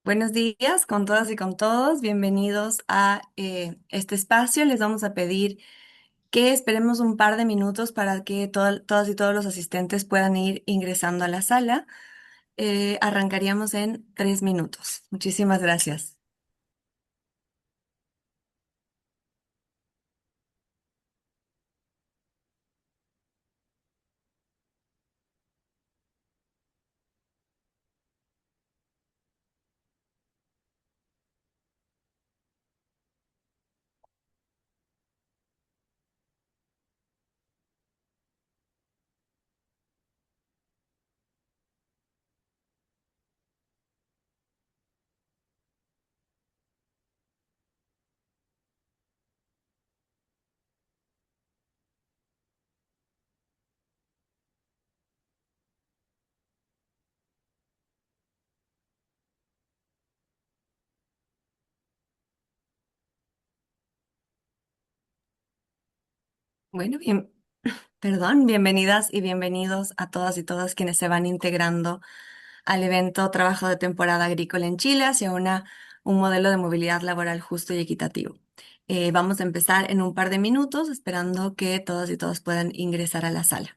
Buenos días con todas y con todos. Bienvenidos a este espacio. Les vamos a pedir que esperemos un par de minutos para que todas y todos los asistentes puedan ir ingresando a la sala. Arrancaríamos en 3 minutos. Muchísimas gracias. Bueno, bien, perdón, bienvenidas y bienvenidos a todas y todas quienes se van integrando al evento Trabajo de Temporada Agrícola en Chile hacia un modelo de movilidad laboral justo y equitativo. Vamos a empezar en un par de minutos, esperando que todas y todos puedan ingresar a la sala.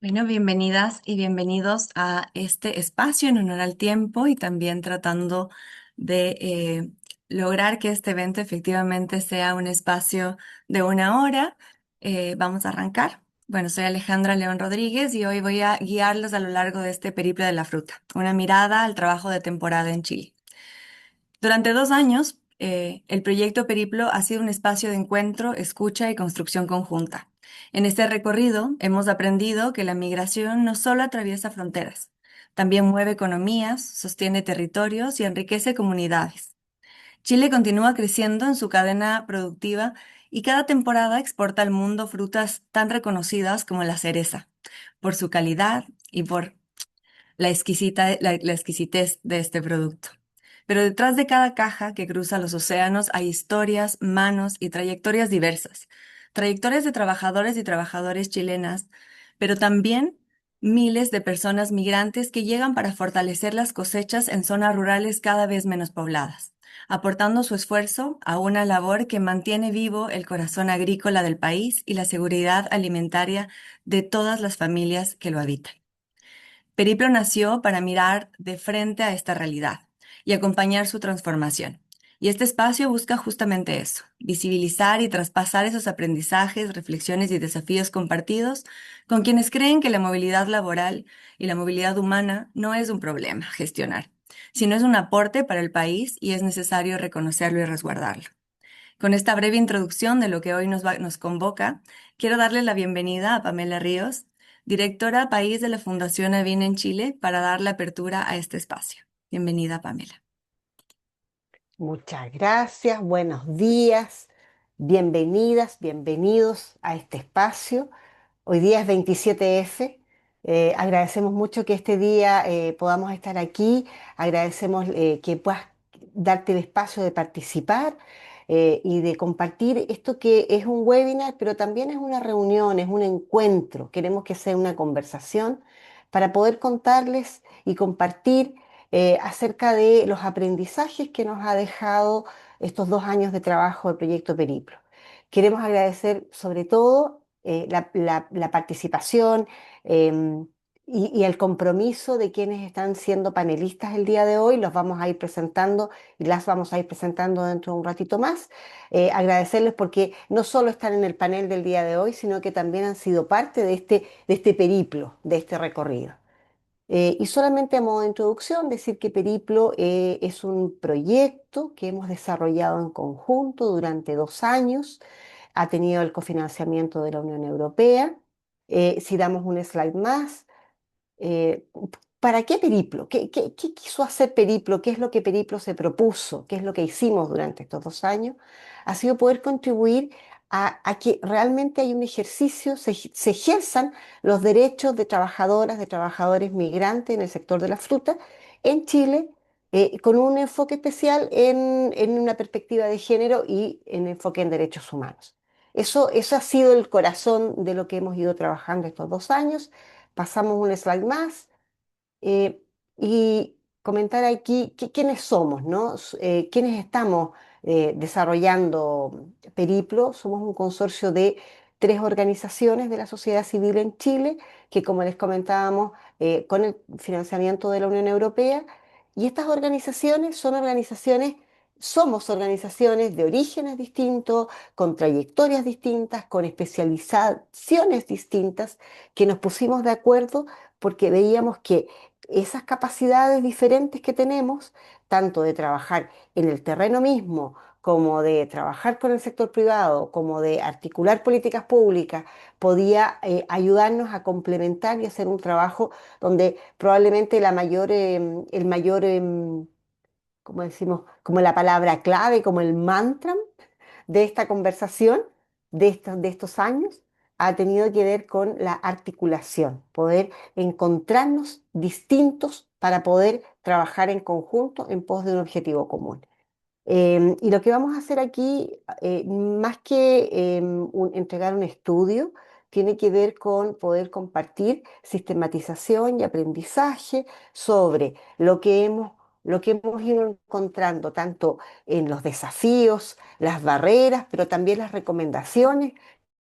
Bueno, bienvenidas y bienvenidos a este espacio en honor al tiempo y también tratando de lograr que este evento efectivamente sea un espacio de 1 hora. Vamos a arrancar. Bueno, soy Alejandra León Rodríguez y hoy voy a guiarlos a lo largo de este periplo de la fruta, una mirada al trabajo de temporada en Chile. Durante 2 años, el proyecto Periplo ha sido un espacio de encuentro, escucha y construcción conjunta. En este recorrido hemos aprendido que la migración no solo atraviesa fronteras, también mueve economías, sostiene territorios y enriquece comunidades. Chile continúa creciendo en su cadena productiva y cada temporada exporta al mundo frutas tan reconocidas como la cereza, por su calidad y por la exquisitez de este producto. Pero detrás de cada caja que cruza los océanos hay historias, manos y trayectorias diversas. Trayectorias de trabajadores y trabajadoras chilenas, pero también miles de personas migrantes que llegan para fortalecer las cosechas en zonas rurales cada vez menos pobladas, aportando su esfuerzo a una labor que mantiene vivo el corazón agrícola del país y la seguridad alimentaria de todas las familias que lo habitan. Periplo nació para mirar de frente a esta realidad y acompañar su transformación. Y este espacio busca justamente eso, visibilizar y traspasar esos aprendizajes, reflexiones y desafíos compartidos con quienes creen que la movilidad laboral y la movilidad humana no es un problema a gestionar, sino es un aporte para el país y es necesario reconocerlo y resguardarlo. Con esta breve introducción de lo que hoy nos convoca, quiero darle la bienvenida a Pamela Ríos, directora país de la Fundación Avina en Chile, para dar la apertura a este espacio. Bienvenida, Pamela. Muchas gracias, buenos días, bienvenidas, bienvenidos a este espacio. Hoy día es 27F. Agradecemos mucho que este día podamos estar aquí. Agradecemos que puedas darte el espacio de participar y de compartir esto que es un webinar, pero también es una reunión, es un encuentro. Queremos que sea una conversación para poder contarles y compartir acerca de los aprendizajes que nos ha dejado estos 2 años de trabajo del proyecto Periplo. Queremos agradecer sobre todo la participación em, y el compromiso de quienes están siendo panelistas el día de hoy. Los vamos a ir presentando y las vamos a ir presentando dentro de un ratito más. Agradecerles porque no solo están en el panel del día de hoy, sino que también han sido parte de este periplo, de este recorrido. Y solamente a modo de introducción, decir que Periplo es un proyecto que hemos desarrollado en conjunto durante 2 años. Ha tenido el cofinanciamiento de la Unión Europea. Si damos un slide más, eh, ¿para qué Periplo? ¿Qué quiso hacer Periplo? ¿Qué es lo que Periplo se propuso? ¿Qué es lo que hicimos durante estos 2 años? Ha sido poder contribuir a que realmente hay un ejercicio, se ejerzan los derechos de trabajadoras, de trabajadores migrantes en el sector de la fruta en Chile, con un enfoque especial en una perspectiva de género y en enfoque en derechos humanos. Eso ha sido el corazón de lo que hemos ido trabajando estos 2 años. Pasamos un slide más eh, y comentar aquí quiénes somos, ¿no? Quiénes estamos desarrollando Periplo. Somos un consorcio de 3 organizaciones de la sociedad civil en Chile, que como les comentábamos, con el financiamiento de la Unión Europea, y estas organizaciones somos organizaciones de orígenes distintos, con trayectorias distintas, con especializaciones distintas, que nos pusimos de acuerdo porque veíamos que esas capacidades diferentes que tenemos, tanto de trabajar en el terreno mismo, como de trabajar con el sector privado, como de articular políticas públicas, podía ayudarnos a complementar y hacer un trabajo donde probablemente el mayor, como decimos, como la palabra clave, como el mantra de esta conversación, de estos años, ha tenido que ver con la articulación, poder encontrarnos distintos para poder trabajar en conjunto en pos de un objetivo común. Y lo que vamos a hacer aquí, más que entregar un estudio, tiene que ver con poder compartir sistematización y aprendizaje sobre lo que hemos ido encontrando, tanto en los desafíos, las barreras, pero también las recomendaciones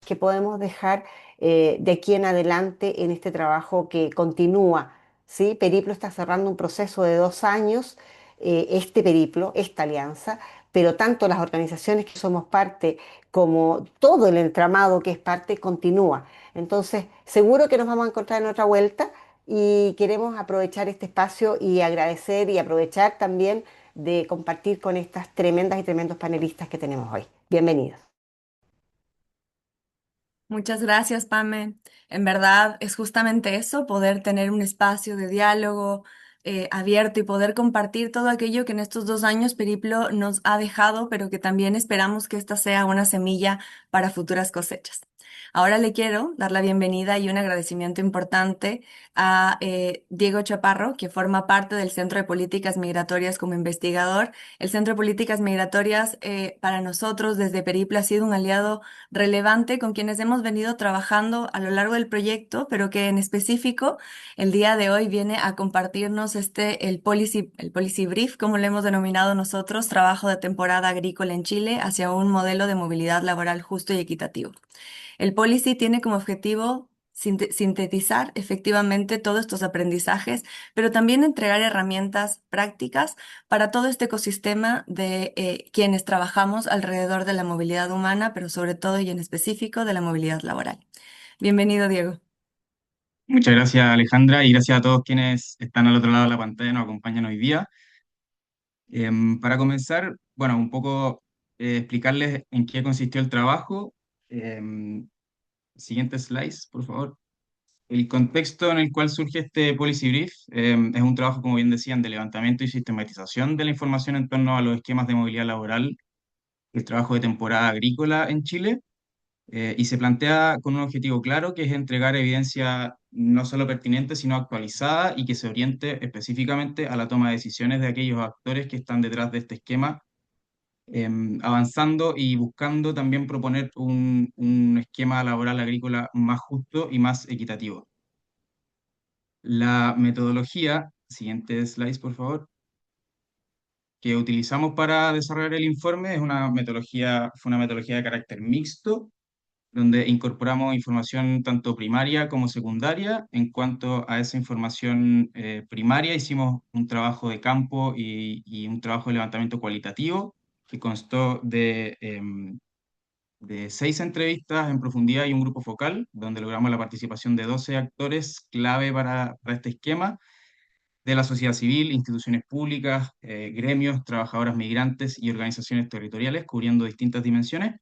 que podemos dejar de aquí en adelante en este trabajo que continúa. ¿Sí? Periplo está cerrando un proceso de 2 años, este periplo, esta alianza, pero tanto las organizaciones que somos parte como todo el entramado que es parte continúa. Entonces, seguro que nos vamos a encontrar en otra vuelta y queremos aprovechar este espacio y agradecer y aprovechar también de compartir con estas tremendas y tremendos panelistas que tenemos hoy. Bienvenidos. Muchas gracias, Pame. En verdad es justamente eso, poder tener un espacio de diálogo abierto y poder compartir todo aquello que en estos 2 años Periplo nos ha dejado, pero que también esperamos que esta sea una semilla para futuras cosechas. Ahora le quiero dar la bienvenida y un agradecimiento importante a Diego Chaparro, que forma parte del Centro de Políticas Migratorias como investigador. El Centro de Políticas Migratorias para nosotros desde Periplo ha sido un aliado relevante con quienes hemos venido trabajando a lo largo del proyecto, pero que en específico el día de hoy viene a compartirnos el policy brief, como lo hemos denominado nosotros, trabajo de temporada agrícola en Chile hacia un modelo de movilidad laboral justo y equitativo. El policy tiene como objetivo sintetizar efectivamente todos estos aprendizajes, pero también entregar herramientas prácticas para todo este ecosistema de quienes trabajamos alrededor de la movilidad humana, pero sobre todo y en específico de la movilidad laboral. Bienvenido, Diego. Muchas gracias, Alejandra, y gracias a todos quienes están al otro lado de la pantalla y nos acompañan hoy día. Para comenzar, bueno, un poco explicarles en qué consistió el trabajo. Siguiente slides, por favor. El contexto en el cual surge este Policy Brief es un trabajo, como bien decían, de levantamiento y sistematización de la información en torno a los esquemas de movilidad laboral, el trabajo de temporada agrícola en Chile, y se plantea con un objetivo claro, que es entregar evidencia no solo pertinente, sino actualizada y que se oriente específicamente a la toma de decisiones de aquellos actores que están detrás de este esquema, avanzando y buscando también proponer un esquema laboral agrícola más justo y más equitativo. La metodología, siguiente slides, por favor, que utilizamos para desarrollar el informe fue una metodología de carácter mixto, donde incorporamos información tanto primaria como secundaria. En cuanto a esa información primaria, hicimos un trabajo de campo y un trabajo de levantamiento cualitativo que constó de 6 entrevistas en profundidad y un grupo focal, donde logramos la participación de 12 actores clave para este esquema, de la sociedad civil, instituciones públicas, gremios, trabajadoras migrantes y organizaciones territoriales, cubriendo distintas dimensiones.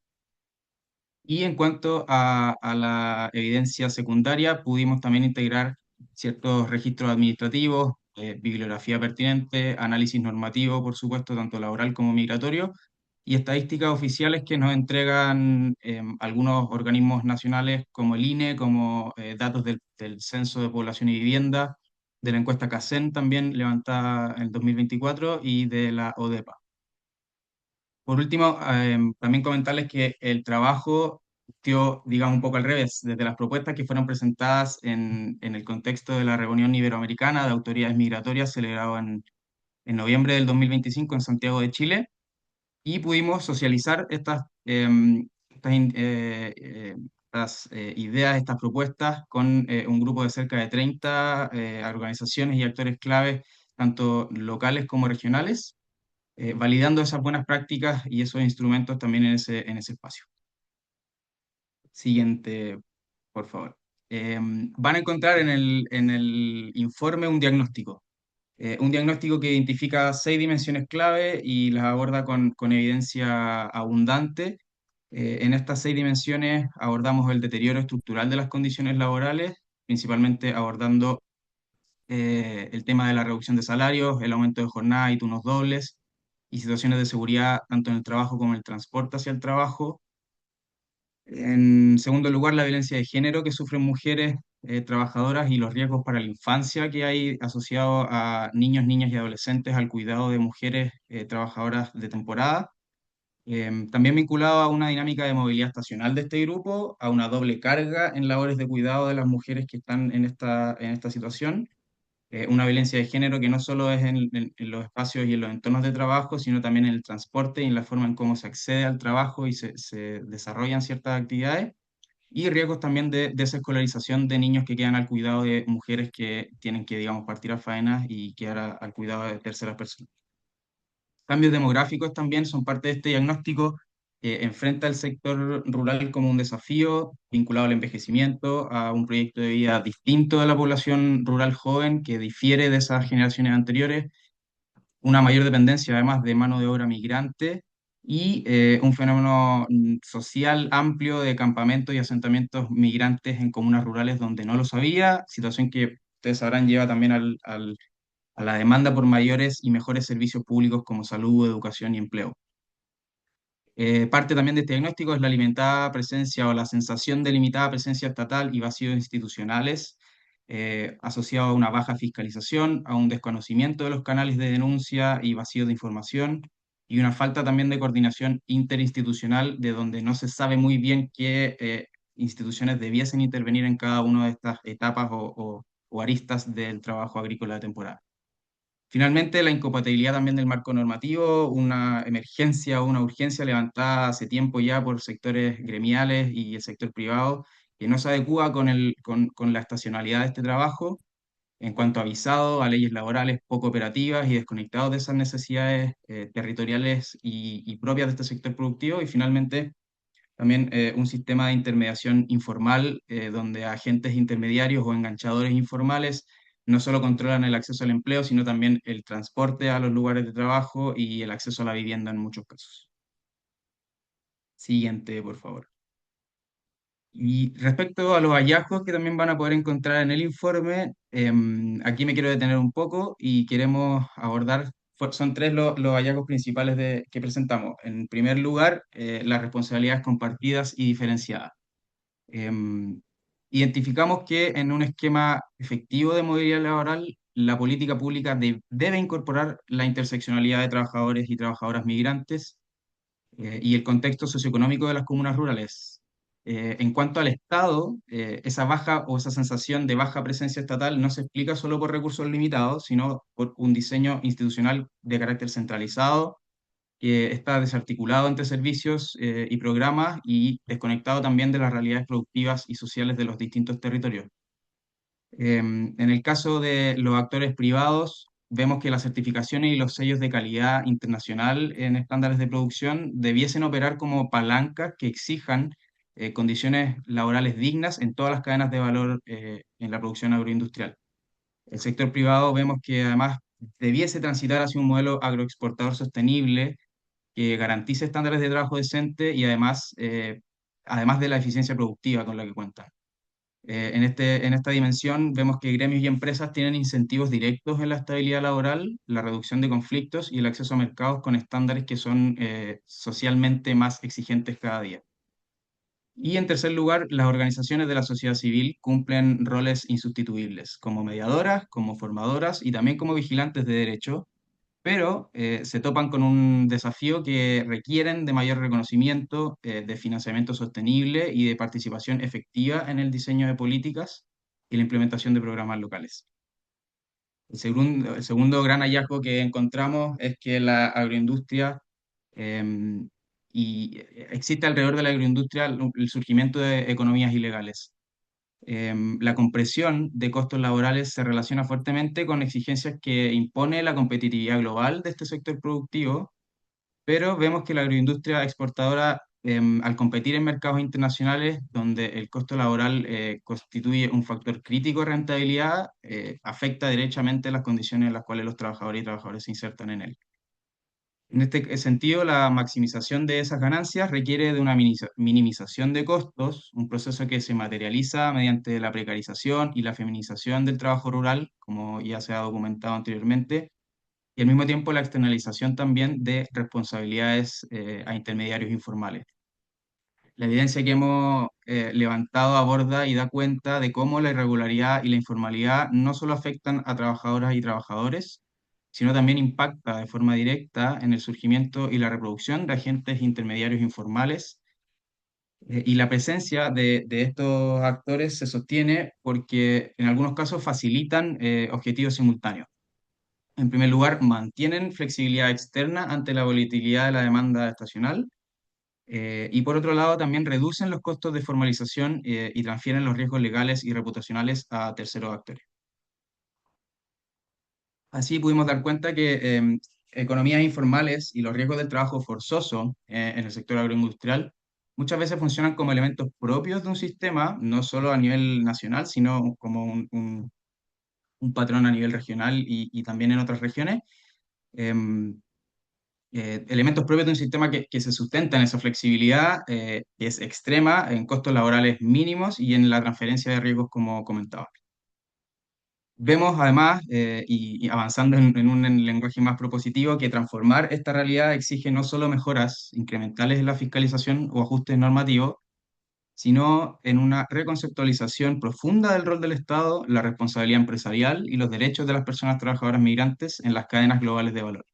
Y en cuanto a la evidencia secundaria, pudimos también integrar ciertos registros administrativos, bibliografía pertinente, análisis normativo, por supuesto, tanto laboral como migratorio, y estadísticas oficiales que nos entregan algunos organismos nacionales como el INE, como datos del Censo de Población y Vivienda, de la encuesta CACEN también levantada en el 2024 y de la ODEPA. Por último, también comentarles que el trabajo dio, digamos, un poco al revés, desde las propuestas que fueron presentadas en el contexto de la reunión iberoamericana de autoridades migratorias celebrado en noviembre del 2025 en Santiago de Chile, y pudimos socializar estas ideas, estas propuestas con un grupo de cerca de 30 organizaciones y actores claves, tanto locales como regionales, validando esas buenas prácticas y esos instrumentos también en ese espacio. Siguiente, por favor. Van a encontrar en el informe un diagnóstico que identifica 6 dimensiones clave y las aborda con evidencia abundante. En estas 6 dimensiones abordamos el deterioro estructural de las condiciones laborales, principalmente abordando el tema de la reducción de salarios, el aumento de jornada y turnos dobles, y situaciones de seguridad tanto en el trabajo como en el transporte hacia el trabajo. En segundo lugar, la violencia de género que sufren mujeres trabajadoras y los riesgos para la infancia que hay asociados a niños, niñas y adolescentes al cuidado de mujeres trabajadoras de temporada. También vinculado a una dinámica de movilidad estacional de este grupo, a una doble carga en labores de cuidado de las mujeres que están en esta situación, una violencia de género que no solo es en los espacios y en los entornos de trabajo, sino también en el transporte y en la forma en cómo se accede al trabajo y se desarrollan ciertas actividades, y riesgos también de desescolarización de niños que quedan al cuidado de mujeres que tienen que, digamos, partir a faenas y quedar al cuidado de terceras personas. Cambios demográficos también son parte de este diagnóstico. Enfrenta al sector rural como un desafío vinculado al envejecimiento, a un proyecto de vida distinto de la población rural joven que difiere de esas generaciones anteriores, una mayor dependencia además de mano de obra migrante y un fenómeno social amplio de campamentos y asentamientos migrantes en comunas rurales donde no lo sabía, situación que ustedes sabrán lleva también a la demanda por mayores y mejores servicios públicos como salud, educación y empleo. Parte también de este diagnóstico es la limitada presencia o la sensación de limitada presencia estatal y vacíos institucionales, asociado a una baja fiscalización, a un desconocimiento de los canales de denuncia y vacíos de información, y una falta también de coordinación interinstitucional, de donde no se sabe muy bien qué instituciones debiesen intervenir en cada una de estas etapas o aristas del trabajo agrícola de temporada. Finalmente, la incompatibilidad también del marco normativo, una emergencia o una urgencia levantada hace tiempo ya por sectores gremiales y el sector privado, que no se adecúa con la estacionalidad de este trabajo en cuanto a visado, a leyes laborales poco operativas y desconectados de esas necesidades territoriales y propias de este sector productivo. Y finalmente, también un sistema de intermediación informal, donde agentes intermediarios o enganchadores informales no solo controlan el acceso al empleo, sino también el transporte a los lugares de trabajo y el acceso a la vivienda en muchos casos. Siguiente, por favor. Y respecto a los hallazgos que también van a poder encontrar en el informe, aquí me quiero detener un poco y queremos abordar, son tres los hallazgos principales que presentamos. En primer lugar, las responsabilidades compartidas y diferenciadas. Em, Identificamos que en un esquema efectivo de movilidad laboral, la política pública debe incorporar la interseccionalidad de trabajadores y trabajadoras migrantes y el contexto socioeconómico de las comunas rurales. En cuanto al Estado, esa baja o esa sensación de baja presencia estatal no se explica solo por recursos limitados, sino por un diseño institucional de carácter centralizado, que está desarticulado entre servicios y programas y desconectado también de las realidades productivas y sociales de los distintos territorios. En el caso de los actores privados, vemos que las certificaciones y los sellos de calidad internacional en estándares de producción debiesen operar como palancas que exijan condiciones laborales dignas en todas las cadenas de valor en la producción agroindustrial. El sector privado vemos que además debiese transitar hacia un modelo agroexportador sostenible que garantice estándares de trabajo decente y además de la eficiencia productiva con la que cuentan. En esta dimensión vemos que gremios y empresas tienen incentivos directos en la estabilidad laboral, la reducción de conflictos y el acceso a mercados con estándares que son socialmente más exigentes cada día. Y en tercer lugar, las organizaciones de la sociedad civil cumplen roles insustituibles como mediadoras, como formadoras y también como vigilantes de derecho, pero se topan con un desafío que requieren de mayor reconocimiento, de financiamiento sostenible y de participación efectiva en el diseño de políticas y la implementación de programas locales. El segundo gran hallazgo que encontramos es que la agroindustria em, existe alrededor de la agroindustria el surgimiento de economías ilegales. La compresión de costos laborales se relaciona fuertemente con exigencias que impone la competitividad global de este sector productivo, pero vemos que la agroindustria exportadora, al competir en mercados internacionales donde el costo laboral constituye un factor crítico de rentabilidad, afecta derechamente las condiciones en las cuales los trabajadores y trabajadoras se insertan en él. En este sentido, la maximización de esas ganancias requiere de una minimización de costos, un proceso que se materializa mediante la precarización y la feminización del trabajo rural, como ya se ha documentado anteriormente, y al mismo tiempo la externalización también de responsabilidades a intermediarios informales. La evidencia que hemos levantado aborda y da cuenta de cómo la irregularidad y la informalidad no solo afectan a trabajadoras y trabajadores, sino también impacta de forma directa en el surgimiento y la reproducción de agentes intermediarios informales. Y la presencia de estos actores se sostiene porque en algunos casos facilitan objetivos simultáneos. En primer lugar, mantienen flexibilidad externa ante la volatilidad de la demanda estacional y por otro lado, también reducen los costos de formalización y transfieren los riesgos legales y reputacionales a terceros actores. Así pudimos dar cuenta que economías informales y los riesgos del trabajo forzoso en el sector agroindustrial muchas veces funcionan como elementos propios de un sistema, no solo a nivel nacional, sino como un patrón a nivel regional y también en otras regiones. Em, Elementos propios de un sistema que se sustenta en esa flexibilidad, que es extrema, en costos laborales mínimos y en la transferencia de riesgos, como comentaba. Vemos además, y avanzando en un lenguaje más propositivo, que transformar esta realidad exige no solo mejoras incrementales en la fiscalización o ajustes normativos, sino en una reconceptualización profunda del rol del Estado, la responsabilidad empresarial y los derechos de las personas trabajadoras migrantes en las cadenas globales de valor.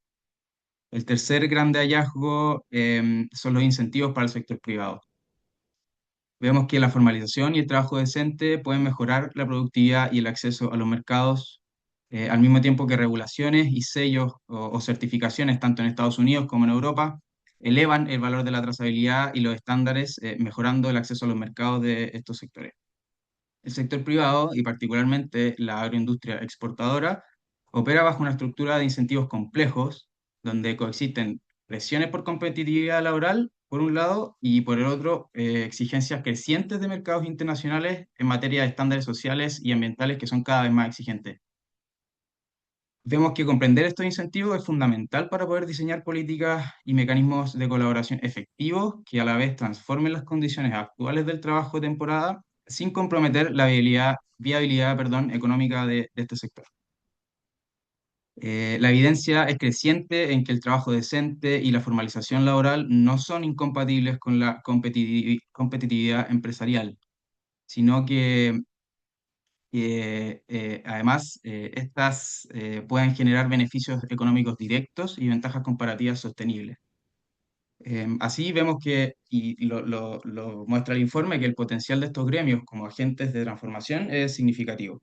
El tercer grande hallazgo son los incentivos para el sector privado. Vemos que la formalización y el trabajo decente pueden mejorar la productividad y el acceso a los mercados, al mismo tiempo que regulaciones y sellos o certificaciones, tanto en Estados Unidos como en Europa, elevan el valor de la trazabilidad y los estándares, mejorando el acceso a los mercados de estos sectores. El sector privado, y particularmente la agroindustria exportadora, opera bajo una estructura de incentivos complejos, donde coexisten presiones por competitividad laboral, por un lado, y por el otro, exigencias crecientes de mercados internacionales en materia de estándares sociales y ambientales que son cada vez más exigentes. Vemos que comprender estos incentivos es fundamental para poder diseñar políticas y mecanismos de colaboración efectivos que a la vez transformen las condiciones actuales del trabajo de temporada sin comprometer la viabilidad, perdón, económica de este sector. La evidencia es creciente en que el trabajo decente y la formalización laboral no son incompatibles con la competitividad empresarial, sino que además estas pueden generar beneficios económicos directos y ventajas comparativas sostenibles. Así vemos que, y lo muestra el informe, que el potencial de estos gremios como agentes de transformación es significativo.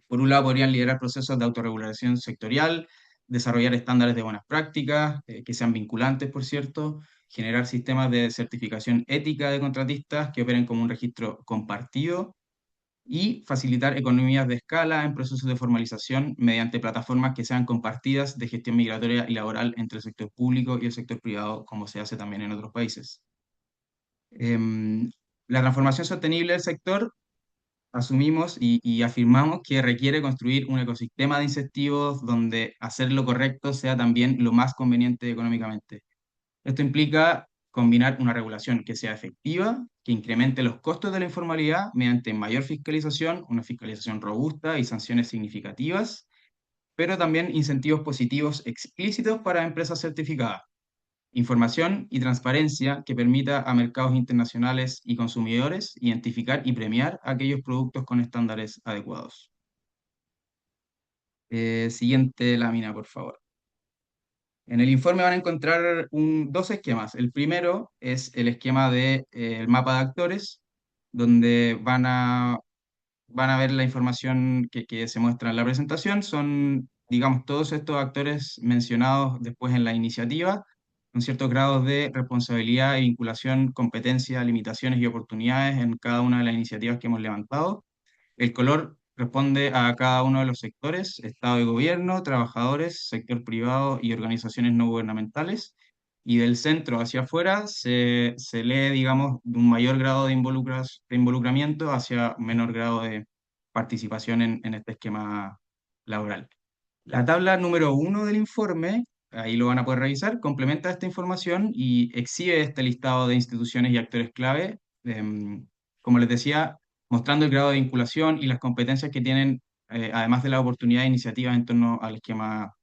Por un lado, podrían liderar procesos de autorregulación sectorial, desarrollar estándares de buenas prácticas, que sean vinculantes, por cierto, generar sistemas de certificación ética de contratistas que operen como un registro compartido y facilitar economías de escala en procesos de formalización mediante plataformas que sean compartidas de gestión migratoria y laboral entre el sector público y el sector privado, como se hace también en otros países. Em, la transformación sostenible del sector asumimos y afirmamos que requiere construir un ecosistema de incentivos donde hacer lo correcto sea también lo más conveniente económicamente. Esto implica combinar una regulación que sea efectiva, que incremente los costos de la informalidad mediante mayor fiscalización, una fiscalización robusta y sanciones significativas, pero también incentivos positivos explícitos para empresas certificadas. Información y transparencia que permita a mercados internacionales y consumidores identificar y premiar aquellos productos con estándares adecuados. Siguiente lámina, por favor. En el informe van a encontrar dos esquemas. El primero es el esquema del mapa de actores, donde van a ver la información que se muestra en la presentación. Son, digamos, todos estos actores mencionados después en la iniciativa, con ciertos grados de responsabilidad y vinculación, competencia, limitaciones y oportunidades en cada una de las iniciativas que hemos levantado. El color responde a cada uno de los sectores: Estado y gobierno, trabajadores, sector privado y organizaciones no gubernamentales. Y del centro hacia afuera se lee, digamos, un mayor grado de involucramiento hacia menor grado de participación en este esquema laboral. La tabla número 1 del informe, ahí lo van a poder revisar, complementa esta información y exhibe este listado de instituciones y actores clave, como les decía, mostrando el grado de vinculación y las competencias que tienen, además de la oportunidad de iniciativa en torno al esquema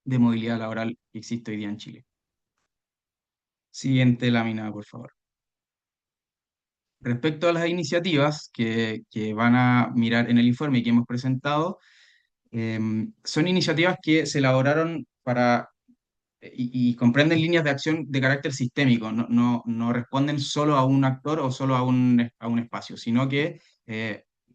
de movilidad laboral que existe hoy día en Chile. Siguiente lámina, por favor. Respecto a las iniciativas que van a mirar en el informe y que hemos presentado, son iniciativas que se elaboraron para y comprenden líneas de acción de carácter sistémico, no responden solo a un actor o solo a un espacio, sino que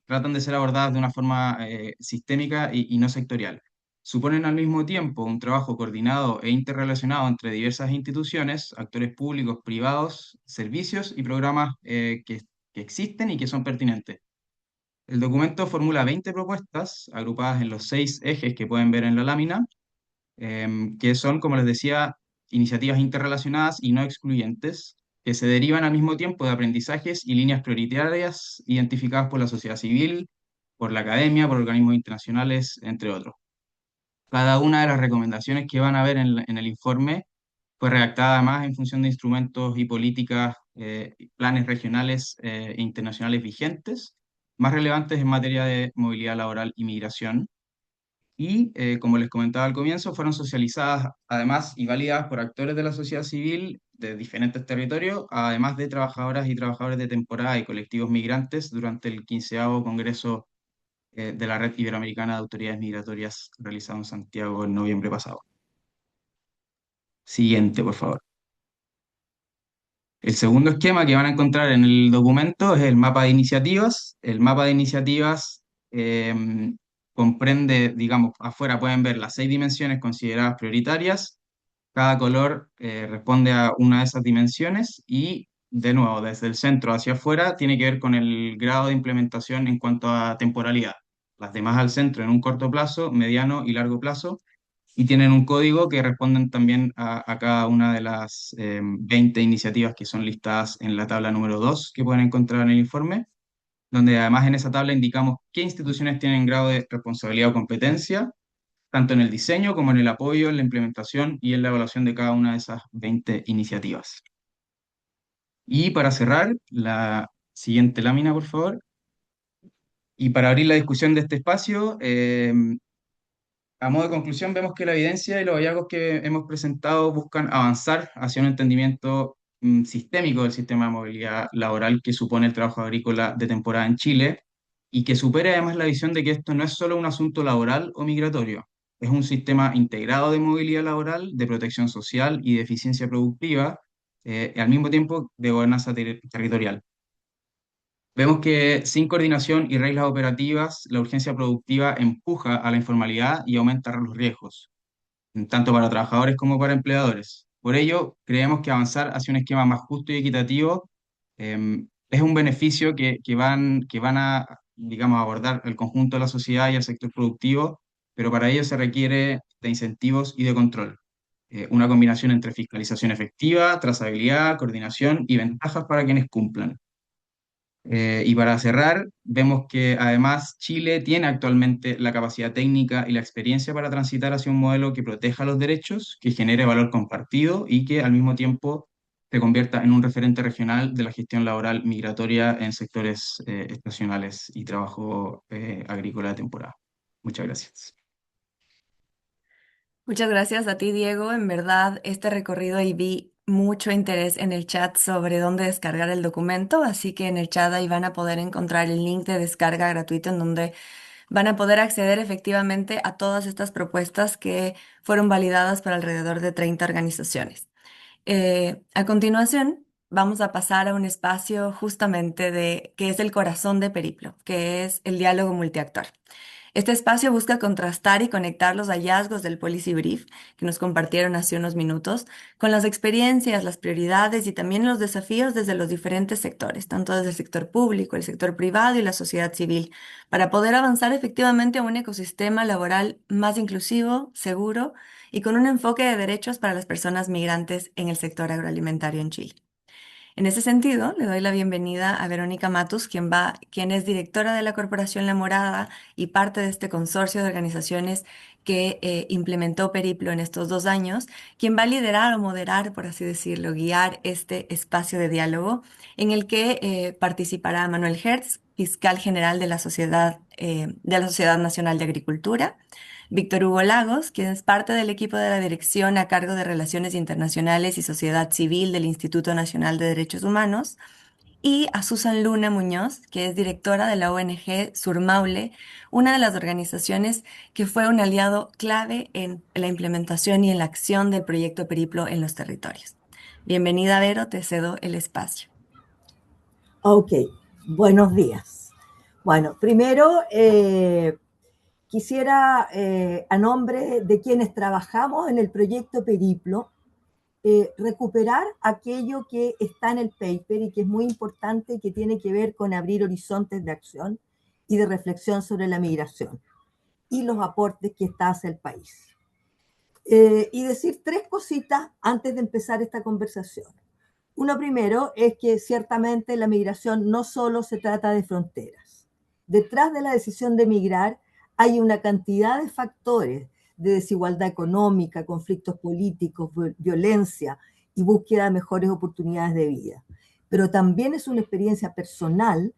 tratan de ser abordadas de una forma sistémica y no sectorial. Suponen al mismo tiempo un trabajo coordinado e interrelacionado entre diversas instituciones, actores públicos, privados, servicios y programas que existen y que son pertinentes. El documento formula 20 propuestas agrupadas en los 6 ejes que pueden ver en la lámina, que son, como les decía, iniciativas interrelacionadas y no excluyentes, que se derivan al mismo tiempo de aprendizajes y líneas prioritarias identificadas por la sociedad civil, por la academia, por organismos internacionales, entre otros. Cada una de las recomendaciones que van a ver en el informe fue redactada además en función de instrumentos y políticas, planes regionales e internacionales vigentes, más relevantes en materia de movilidad laboral y migración, y, como les comentaba al comienzo, fueron socializadas además y validadas por actores de la sociedad civil de diferentes territorios, además de trabajadoras y trabajadores de temporada y colectivos migrantes durante el 15º Congreso de la Red Iberoamericana de Autoridades Migratorias realizado en Santiago en noviembre pasado. Siguiente, por favor. El segundo esquema que van a encontrar en el documento es el mapa de iniciativas. El mapa de iniciativas comprende, digamos, afuera pueden ver las 6 dimensiones consideradas prioritarias. Cada color responde a una de esas dimensiones y, de nuevo, desde el centro hacia afuera tiene que ver con el grado de implementación en cuanto a temporalidad. Las demás al centro en un corto plazo, mediano y largo plazo, y tienen un código que responden también a cada una de las 20 iniciativas que son listadas en la tabla número 2 que pueden encontrar en el informe, donde además en esa tabla indicamos qué instituciones tienen grado de responsabilidad o competencia, tanto en el diseño como en el apoyo, en la implementación y en la evaluación de cada una de esas 20 iniciativas. Y para cerrar, la siguiente lámina, por favor. Y para abrir la discusión de este espacio, a modo de conclusión, vemos que la evidencia y los hallazgos que hemos presentado buscan avanzar hacia un entendimiento sistémico del sistema de movilidad laboral que supone el trabajo agrícola de temporada en Chile y que supere además la visión de que esto no es solo un asunto laboral o migratorio, es un sistema integrado de movilidad laboral, de protección social y de eficiencia productiva, al mismo tiempo de gobernanza territorial. Vemos que sin coordinación y reglas operativas, la urgencia productiva empuja a la informalidad y aumenta los riesgos, tanto para trabajadores como para empleadores. Por ello, creemos que avanzar hacia un esquema más justo y equitativo es un beneficio que van a, digamos, abordar el conjunto de la sociedad y el sector productivo, pero para ello se requiere de incentivos y de control. Una combinación entre fiscalización efectiva, trazabilidad, coordinación y ventajas para quienes cumplan. Y para cerrar, vemos que además Chile tiene actualmente la capacidad técnica y la experiencia para transitar hacia un modelo que proteja los derechos, que genere valor compartido y que al mismo tiempo se convierta en un referente regional de la gestión laboral migratoria en sectores estacionales y trabajo agrícola de temporada. Muchas gracias. Muchas gracias a ti, Diego. En verdad, este recorrido y vi mucho interés en el chat sobre dónde descargar el documento, así que en el chat ahí van a poder encontrar el link de descarga gratuito en donde van a poder acceder efectivamente a todas estas propuestas que fueron validadas por alrededor de 30 organizaciones. A continuación, vamos a pasar a un espacio justamente de que es el corazón de Periplo, que es el diálogo multiactor. Este espacio busca contrastar y conectar los hallazgos del Policy Brief que nos compartieron hace unos minutos con las experiencias, las prioridades y también los desafíos desde los diferentes sectores, tanto desde el sector público, el sector privado y la sociedad civil, para poder avanzar efectivamente a un ecosistema laboral más inclusivo, seguro y con un enfoque de derechos para las personas migrantes en el sector agroalimentario en Chile. En ese sentido, le doy la bienvenida a Verónica Matus, quien es directora de la Corporación La Morada y parte de este consorcio de organizaciones que implementó Periplo en estos 2 años, quien va a liderar o moderar, por así decirlo, guiar este espacio de diálogo en el que participará Manuel Hertz, fiscal general de la Sociedad Nacional de Agricultura, Víctor Hugo Lagos, quien es parte del equipo de la dirección a cargo de Relaciones Internacionales y Sociedad Civil del Instituto Nacional de Derechos Humanos, y a Susan Luna Muñoz, que es directora de la ONG Surmaule, una de las organizaciones que fue un aliado clave en la implementación y en la acción del proyecto Periplo en los territorios. Bienvenida, Vero, te cedo el espacio. Ok, buenos días. Bueno, primero quisiera, a nombre de quienes trabajamos en el proyecto Periplo, recuperar aquello que está en el paper y que es muy importante y que tiene que ver con abrir horizontes de acción y de reflexión sobre la migración y los aportes que está hacia el país. Y decir tres cositas antes de empezar esta conversación. Uno primero es que ciertamente la migración no solo se trata de fronteras. Detrás de la decisión de migrar hay una cantidad de factores de desigualdad económica, conflictos políticos, violencia y búsqueda de mejores oportunidades de vida. Pero también es una experiencia personal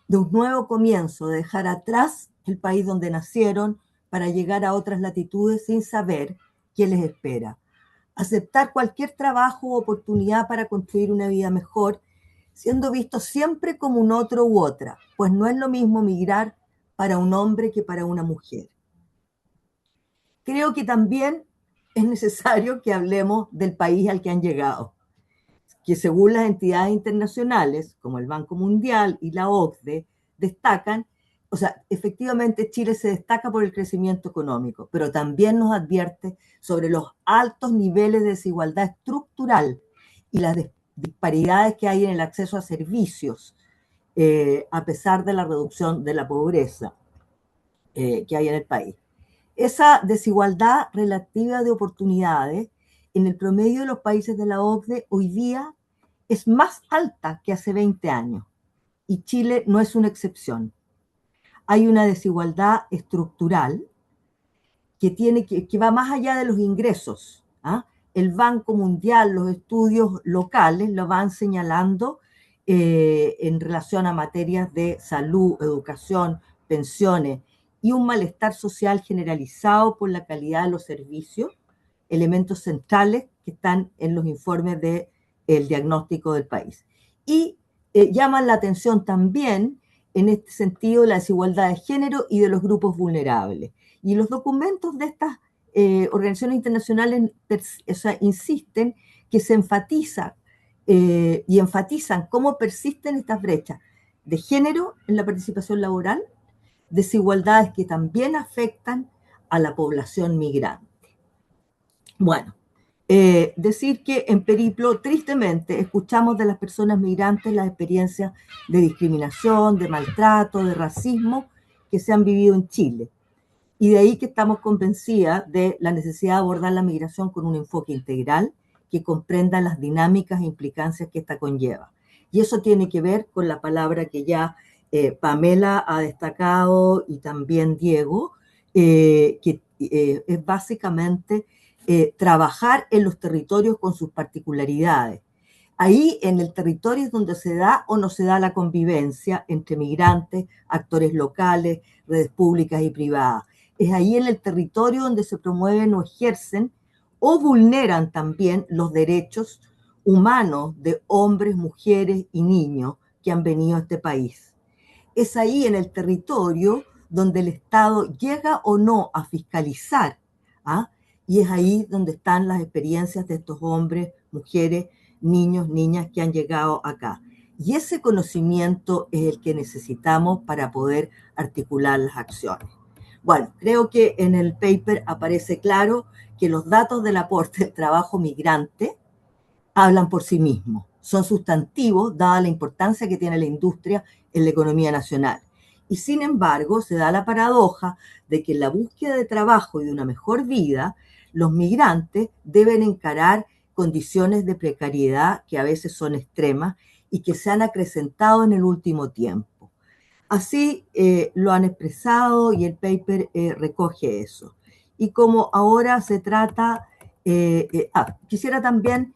de un nuevo comienzo, de dejar atrás el país donde nacieron para llegar a otras latitudes sin saber qué les espera. Aceptar cualquier trabajo u oportunidad para construir una vida mejor, siendo visto siempre como un otro u otra, pues no es lo mismo migrar para un hombre que para una mujer. Creo que también es necesario que hablemos del país al que han llegado, que según las entidades internacionales, como el Banco Mundial y la OCDE, destacan, o sea, efectivamente Chile se destaca por el crecimiento económico, pero también nos advierte sobre los altos niveles de desigualdad estructural y las disparidades que hay en el acceso a servicios, a pesar de la reducción de la pobreza que hay en el país. Esa desigualdad relativa de oportunidades en el promedio de los países de la OCDE hoy día es más alta que hace 20 años y Chile no es una excepción. Hay una desigualdad estructural que va más allá de los ingresos. ¿Ah? El Banco Mundial, los estudios locales lo van señalando en relación a materias de salud, educación, pensiones y un malestar social generalizado por la calidad de los servicios, elementos centrales que están en los informes del diagnóstico del país. Y llaman la atención también, en este sentido, la desigualdad de género y de los grupos vulnerables. Y los documentos de estas organizaciones internacionales insisten que se enfatiza y enfatizan cómo persisten estas brechas de género en la participación laboral, desigualdades que también afectan a la población migrante. Bueno, decir que en Periplo, tristemente, escuchamos de las personas migrantes las experiencias de discriminación, de maltrato, de racismo que se han vivido en Chile. Y de ahí que estamos convencidas de la necesidad de abordar la migración con un enfoque integral que comprenda las dinámicas e implicancias que esta conlleva. Y eso tiene que ver con la palabra que ya Pamela ha destacado y también Diego, que es básicamente trabajar en los territorios con sus particularidades. Ahí en el territorio es donde se da o no se da la convivencia entre migrantes, actores locales, redes públicas y privadas. Es ahí en el territorio donde se promueven o ejercen o vulneran también los derechos humanos de hombres, mujeres y niños que han venido a este país. Es ahí en el territorio donde el Estado llega o no a fiscalizar, ¿ah? Y es ahí donde están las experiencias de estos hombres, mujeres, niños, niñas que han llegado acá. Y ese conocimiento es el que necesitamos para poder articular las acciones. Bueno, creo que en el paper aparece claro que los datos del aporte del trabajo migrante hablan por sí mismos. Son sustantivos, dada la importancia que tiene la industria en la economía nacional. Y sin embargo, se da la paradoja de que en la búsqueda de trabajo y de una mejor vida, los migrantes deben encarar condiciones de precariedad que a veces son extremas y que se han acrecentado en el último tiempo. Así lo han expresado y el paper recoge eso. Y como ahora se trata, quisiera también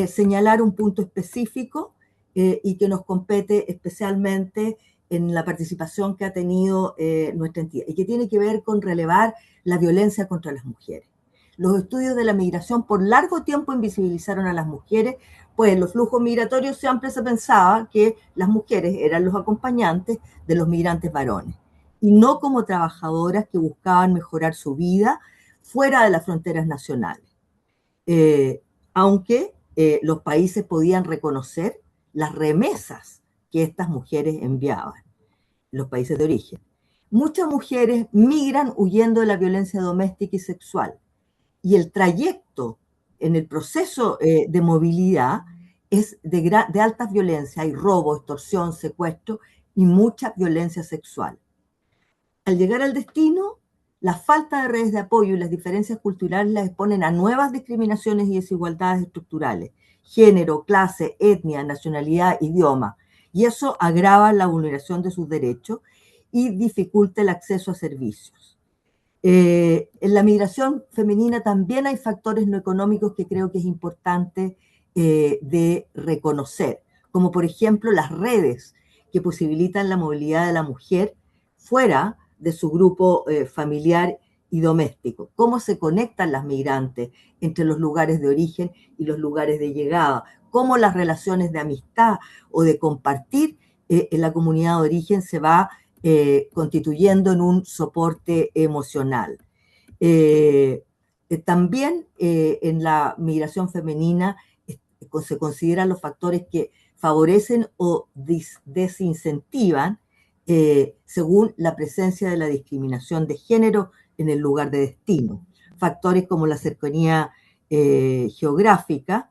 señalar un punto específico y que nos compete especialmente en la participación que ha tenido nuestra entidad y que tiene que ver con relevar la violencia contra las mujeres. Los estudios de la migración por largo tiempo invisibilizaron a las mujeres, pues en los flujos migratorios siempre se pensaba que las mujeres eran los acompañantes de los migrantes varones y no como trabajadoras que buscaban mejorar su vida fuera de las fronteras nacionales. Aunque los países podían reconocer las remesas que estas mujeres enviaban, los países de origen. Muchas mujeres migran huyendo de la violencia doméstica y sexual. Y el trayecto en el proceso de movilidad es de altas violencias. Hay robo, extorsión, secuestro y mucha violencia sexual. Al llegar al destino, la falta de redes de apoyo y las diferencias culturales las exponen a nuevas discriminaciones y desigualdades estructurales, género, clase, etnia, nacionalidad, idioma, y eso agrava la vulneración de sus derechos y dificulta el acceso a servicios. En la migración femenina también hay factores no económicos que creo que es importante de reconocer, como por ejemplo las redes que posibilitan la movilidad de la mujer fuera de su grupo familiar y doméstico. Cómo se conectan las migrantes entre los lugares de origen y los lugares de llegada. Cómo las relaciones de amistad o de compartir en la comunidad de origen se va constituyendo en un soporte emocional. También en la migración femenina se consideran los factores que favorecen o desincentivan según la presencia de la discriminación de género en el lugar de destino. Factores como la cercanía geográfica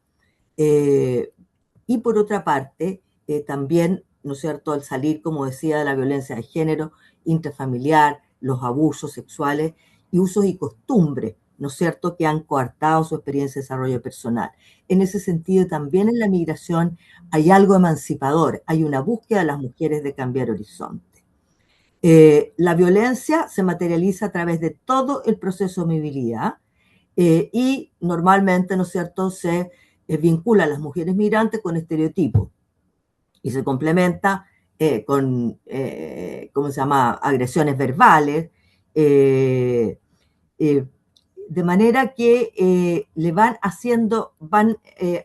y por otra parte también, ¿no es cierto?, al salir, como decía, de la violencia de género, intrafamiliar, los abusos sexuales y usos y costumbres, ¿no es cierto?, que han coartado su experiencia de desarrollo personal. En ese sentido, también en la migración hay algo emancipador, hay una búsqueda de las mujeres de cambiar horizonte. La violencia se materializa a través de todo el proceso de movilidad y normalmente, ¿no es cierto?, se vincula a las mujeres migrantes con estereotipos y se complementa con, ¿cómo se llama?, agresiones verbales, eh, eh, de manera que le van haciendo, van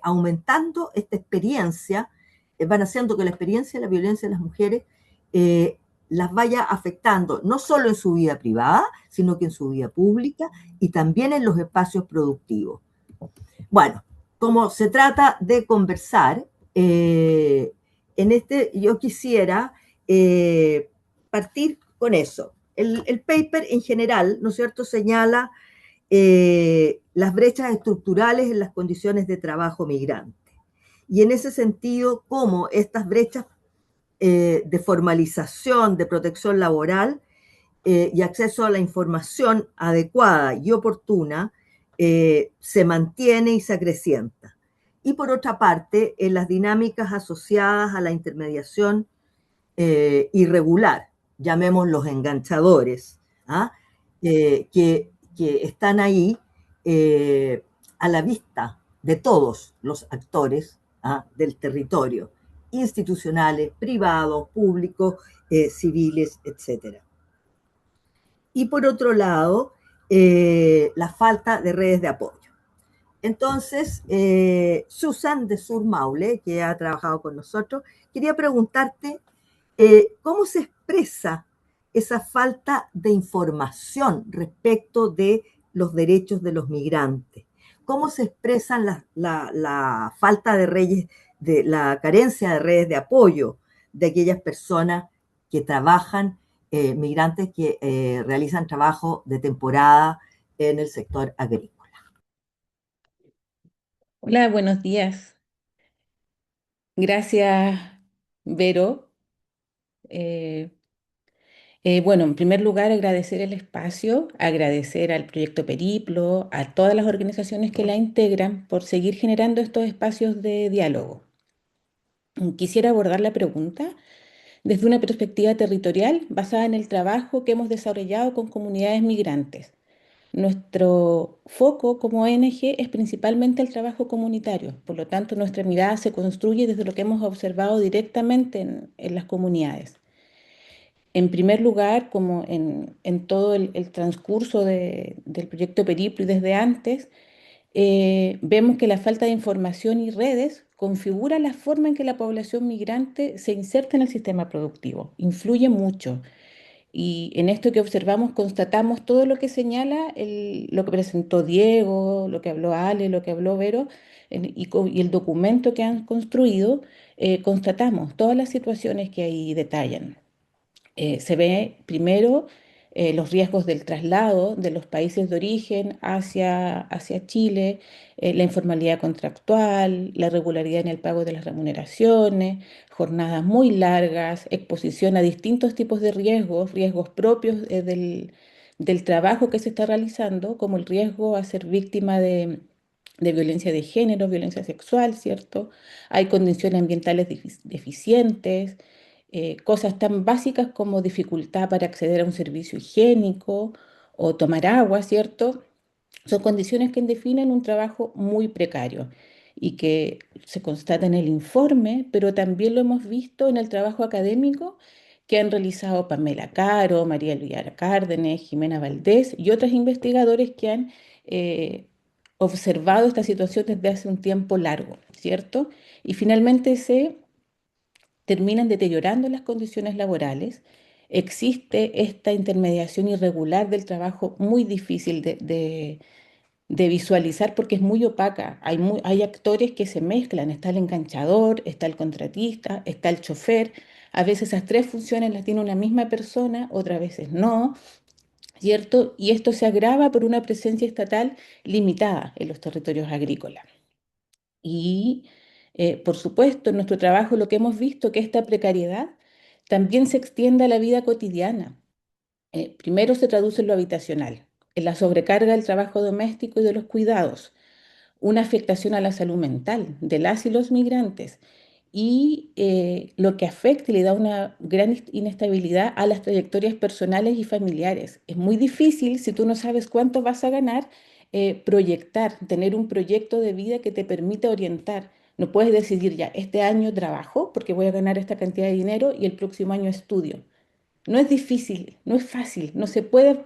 aumentando esta experiencia, van haciendo que la experiencia de la violencia de las mujeres eh, las vaya afectando, no solo en su vida privada, sino que en su vida pública y también en los espacios productivos. Bueno, como se trata de conversar, en este yo quisiera partir con eso. El paper en general, ¿no es cierto?, señala las brechas estructurales en las condiciones de trabajo migrante. Y en ese sentido, cómo estas brechas de formalización, de protección laboral y acceso a la información adecuada y oportuna se mantiene y se acrecienta. Y por otra parte, en las dinámicas asociadas a la intermediación irregular, llamemos los enganchadores, ¿ah? Que están ahí a la vista de todos los actores del territorio, institucionales, privados, públicos, civiles, etcétera. Y por otro lado, la falta de redes de apoyo. Entonces, Susan de Surmaule, que ha trabajado con nosotros, quería preguntarte cómo se expresa esa falta de información respecto de los derechos de los migrantes. ¿Cómo se expresan la falta de redes, de la carencia de redes de apoyo de aquellas personas que trabajan, migrantes que realizan trabajo de temporada en el sector agrícola? Hola, buenos días. Gracias, Vero. Eh, bueno, en primer lugar, agradecer el espacio, agradecer al Proyecto Periplo, a todas las organizaciones que la integran por seguir generando estos espacios de diálogo. Quisiera abordar la pregunta desde una perspectiva territorial basada en el trabajo que hemos desarrollado con comunidades migrantes. Nuestro foco como ONG es principalmente el trabajo comunitario, por lo tanto nuestra mirada se construye desde lo que hemos observado directamente en las comunidades. En primer lugar, como en todo el transcurso del proyecto Periplo y desde antes, vemos que la falta de información y redes configura la forma en que la población migrante se inserta en el sistema productivo, influye mucho. Y en esto que observamos, constatamos todo lo que señala lo que presentó Diego, lo que habló Ale, lo que habló Vero, y el documento que han construido, constatamos todas las situaciones que ahí detallan. Se ve primero los riesgos del traslado de los países de origen hacia Chile, la informalidad contractual, la irregularidad en el pago de las remuneraciones, jornadas muy largas, exposición a distintos tipos de riesgos, riesgos propios del trabajo que se está realizando, como el riesgo a ser víctima de violencia de género, violencia sexual, ¿cierto? Hay condiciones ambientales deficientes, cosas tan básicas como dificultad para acceder a un servicio higiénico o tomar agua, ¿cierto? Son condiciones que definen un trabajo muy precario y que se constata en el informe, pero también lo hemos visto en el trabajo académico que han realizado Pamela Caro, María Elvira Cárdenas, Jimena Valdés y otros investigadores que han eh, observado esta situación desde hace un tiempo largo, ¿cierto? Y finalmente se terminan deteriorando las condiciones laborales. Existe esta intermediación irregular del trabajo muy difícil de visualizar porque es muy opaca. Hay actores que se mezclan. Está el enganchador, está el contratista, está el chofer. A veces esas tres funciones las tiene una misma persona, otras veces no, ¿cierto? Y esto se agrava por una presencia estatal limitada en los territorios agrícolas. Y, por supuesto, en nuestro trabajo lo que hemos visto que esta precariedad también se extiende a la vida cotidiana. Primero se traduce en lo habitacional, en la sobrecarga del trabajo doméstico y de los cuidados, una afectación a la salud mental de las y los migrantes y lo que afecta y le da una gran inestabilidad a las trayectorias personales y familiares. Es muy difícil, si tú no sabes cuánto vas a ganar, proyectar, tener un proyecto de vida que te permita orientar. No puedes decidir ya, este año trabajo porque voy a ganar esta cantidad de dinero y el próximo año estudio. No es difícil, no es fácil, no se puede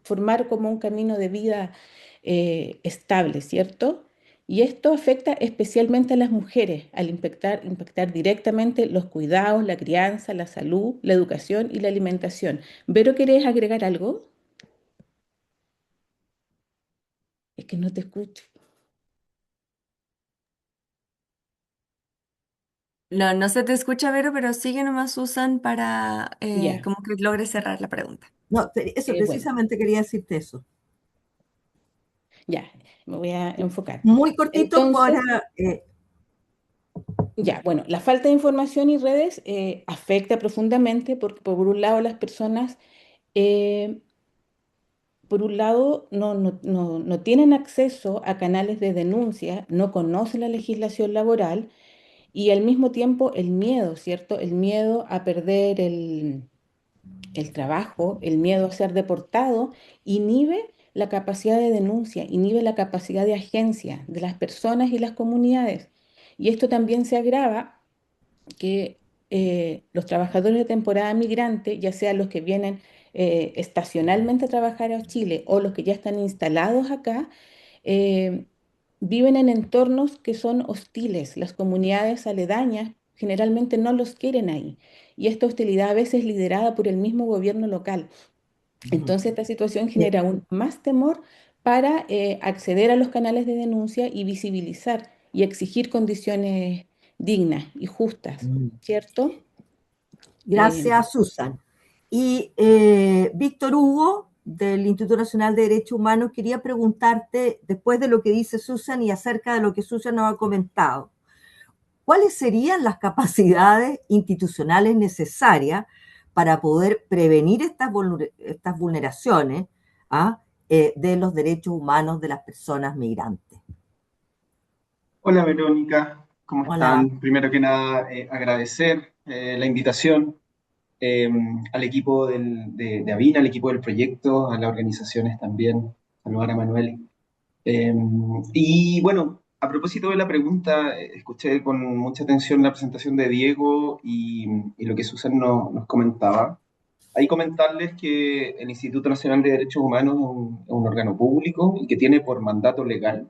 formar como un camino de vida estable, ¿cierto? Y esto afecta especialmente a las mujeres al impactar directamente los cuidados, la crianza, la salud, la educación y la alimentación. ¿Vero, querés agregar algo? Es que no te escucho. No, no se te escucha, Vero, pero sigue nomás, Susan, para Ya, como que logres cerrar la pregunta. No, eso bueno, precisamente quería decirte eso. ya, me voy a enfocar. Muy cortito para, Entonces, ya, bueno, la falta de información y redes afecta profundamente porque por un lado las personas eh, por un lado, no tienen acceso a canales de denuncia, no conocen la legislación laboral y al mismo tiempo el miedo, ¿cierto? El miedo a perder el trabajo, el miedo a ser deportado, inhibe la capacidad de denuncia, inhibe la capacidad de agencia de las personas y las comunidades. Y esto también se agrava que los trabajadores de temporada migrante, ya sean los que vienen estacionalmente a trabajar a Chile o los que ya están instalados acá, eh, viven en entornos que son hostiles. Las comunidades aledañas generalmente no los quieren ahí. Y esta hostilidad a veces es liderada por el mismo gobierno local. Entonces, esta situación eh, genera aún más temor para acceder a los canales de denuncia y visibilizar y exigir condiciones dignas y justas, ¿cierto? Eh, gracias, Susan. Y Víctor Hugo, del Instituto Nacional de Derechos Humanos, quería preguntarte, después de lo que dice Susan y acerca de lo que Susan nos ha comentado, ¿cuáles serían las capacidades institucionales necesarias para poder prevenir estas vulneraciones, ¿ah? De los derechos humanos de las personas migrantes? Hola Verónica, ¿cómo Hola. están? Primero que nada, agradecer la invitación eh, al equipo de Avina, al equipo del proyecto, a las organizaciones también, saludar a Manuel. Eh, y bueno, a propósito de la pregunta, escuché con mucha atención la presentación de Diego y lo que Susan nos comentaba. Ahí comentarles que el Instituto Nacional de Derechos Humanos es un órgano público y que tiene por mandato legal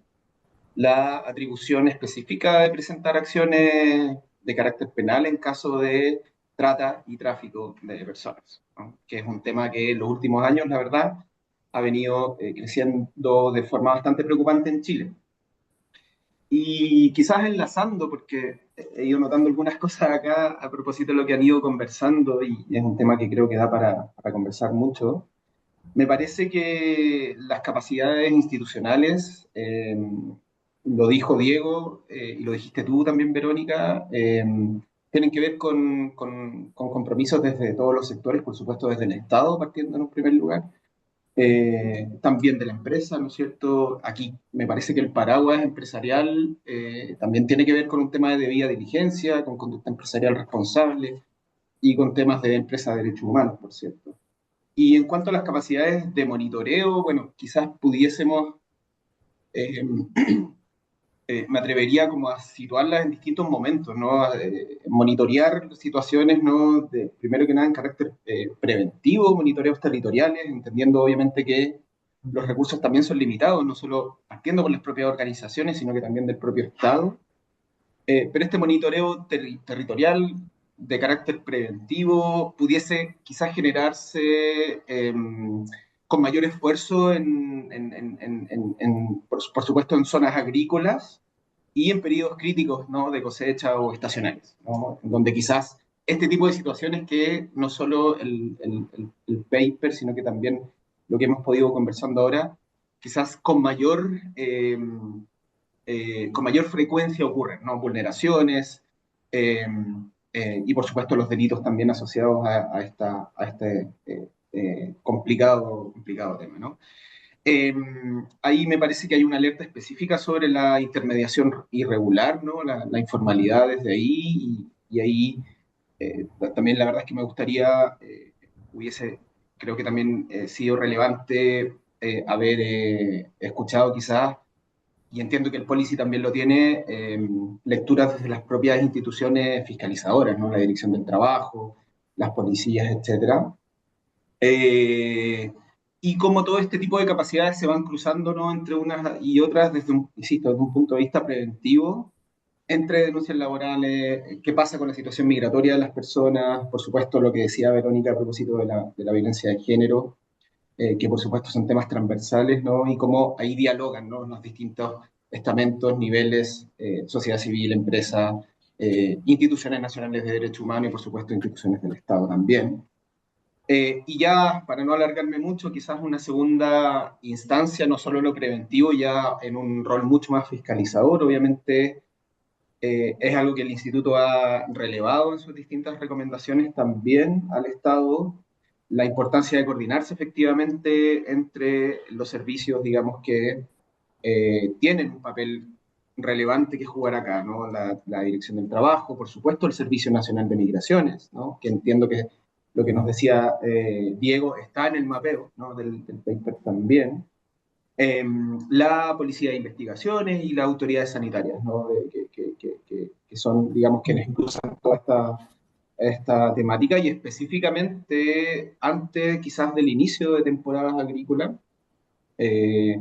la atribución específica de presentar acciones de carácter penal en caso de trata y tráfico de personas, ¿no? Que es un tema que en los últimos años, la verdad, ha venido creciendo de forma bastante preocupante en Chile. Y quizás enlazando, porque he ido notando algunas cosas acá a propósito de lo que han ido conversando, y es un tema que creo que da para conversar mucho. Me parece que las capacidades institucionales, lo dijo Diego y lo dijiste tú también, Verónica, tienen que ver con compromisos desde todos los sectores, por supuesto desde el Estado, partiendo en un primer lugar, también de la empresa, ¿no es cierto? Aquí me parece que el paraguas empresarial también tiene que ver con un tema de debida diligencia, con conducta empresarial responsable y con temas de empresa de derechos humanos, por cierto. Y en cuanto a las capacidades de monitoreo, bueno, quizás pudiésemos, eh, me atrevería como a situarlas en distintos momentos, ¿no? Monitorear situaciones, ¿no? Primero que nada en carácter preventivo, monitoreos territoriales, entendiendo obviamente que los recursos también son limitados, no solo partiendo por las propias organizaciones, sino que también del propio Estado. Pero este monitoreo territorial de carácter preventivo pudiese quizás generarse con mayor esfuerzo por supuesto, en zonas agrícolas y en periodos críticos, ¿no? De cosecha o estacionales, ¿no? Donde quizás este tipo de situaciones que no solo el paper, sino que también lo que hemos podido conversando ahora, quizás con mayor frecuencia ocurren, ¿no? Vulneraciones eh, y por supuesto los delitos también asociados a este complicado tema, ¿no? Eh, Ahí me parece que hay una alerta específica sobre la intermediación irregular, ¿no? La informalidad desde ahí, y ahí también la verdad es que me gustaría, hubiese, creo que también sido relevante haber escuchado quizás, y entiendo que el policy también lo tiene, lecturas desde las propias instituciones fiscalizadoras, ¿no? La Dirección del Trabajo, las policías, etcétera. Eh, y cómo todo este tipo de capacidades se van cruzando, ¿no? Entre unas y otras desde un, insisto, desde un punto de vista preventivo, entre denuncias laborales, qué pasa con la situación migratoria de las personas, por supuesto lo que decía Verónica a propósito de la violencia de género, que por supuesto son temas transversales, ¿no? Y cómo ahí dialogan, ¿no? Los distintos estamentos, niveles, sociedad civil, empresa, instituciones nacionales de derechos humanos y por supuesto instituciones del Estado también. Y ya, para no alargarme mucho, quizás una segunda instancia, no solo lo preventivo, ya en un rol mucho más fiscalizador, obviamente es algo que el instituto ha relevado en sus distintas recomendaciones también al Estado, la importancia de coordinarse efectivamente entre los servicios, digamos, que tienen un papel relevante que jugar acá, ¿no? La Dirección del Trabajo, por supuesto, el Servicio Nacional de Migraciones, ¿no? Que entiendo que lo que nos decía Diego está en el mapeo, ¿no? Del paper también. La Policía de Investigaciones y las autoridades sanitarias, ¿no? Que son, digamos, quienes cruzan toda esta temática y específicamente antes quizás del inicio de temporadas agrícolas. Eh,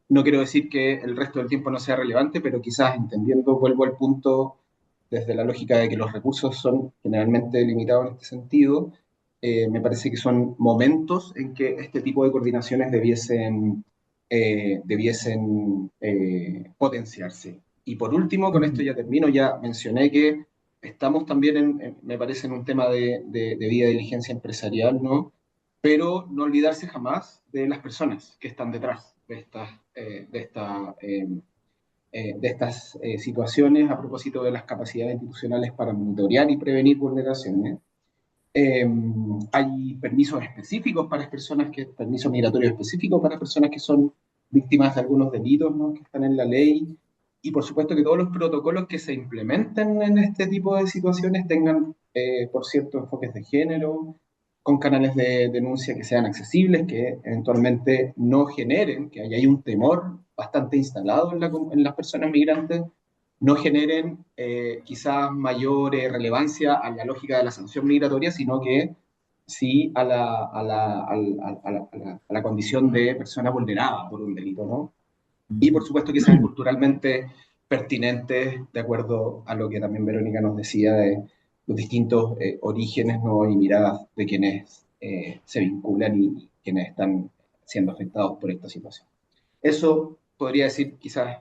no quiero decir que el resto del tiempo no sea relevante, pero quizás entendiendo, vuelvo al punto desde la lógica de que los recursos son generalmente limitados en este sentido, me parece que son momentos en que este tipo de coordinaciones debiesen potenciarse. Y por último, con esto Ujú. ya termino, ya mencioné que estamos también, me parece, en un tema de debida diligencia empresarial, ¿no? Pero no olvidarse jamás de las personas que están detrás de estas situaciones a propósito de las capacidades institucionales para monitorear y prevenir vulneraciones. Eh, Hay permisos específicos para las personas permisos migratorios específicos para personas que son víctimas de algunos delitos, ¿no? Que están en la ley. Y por supuesto que todos los protocolos que se implementen en este tipo de situaciones tengan, por cierto, enfoques de género, con canales de denuncia que sean accesibles, que eventualmente no generen, que hay un temor bastante instalado en las personas migrantes, no generen quizás mayor relevancia a la lógica de la sanción migratoria, sino que sí a la condición de persona vulnerada por un delito, ¿no? Y por supuesto que sean culturalmente pertinentes, de acuerdo a lo que también Verónica nos decía de los distintos orígenes, ¿no? Y miradas de quienes se vinculan y quienes están siendo afectados por esta situación. Eso podría decir quizás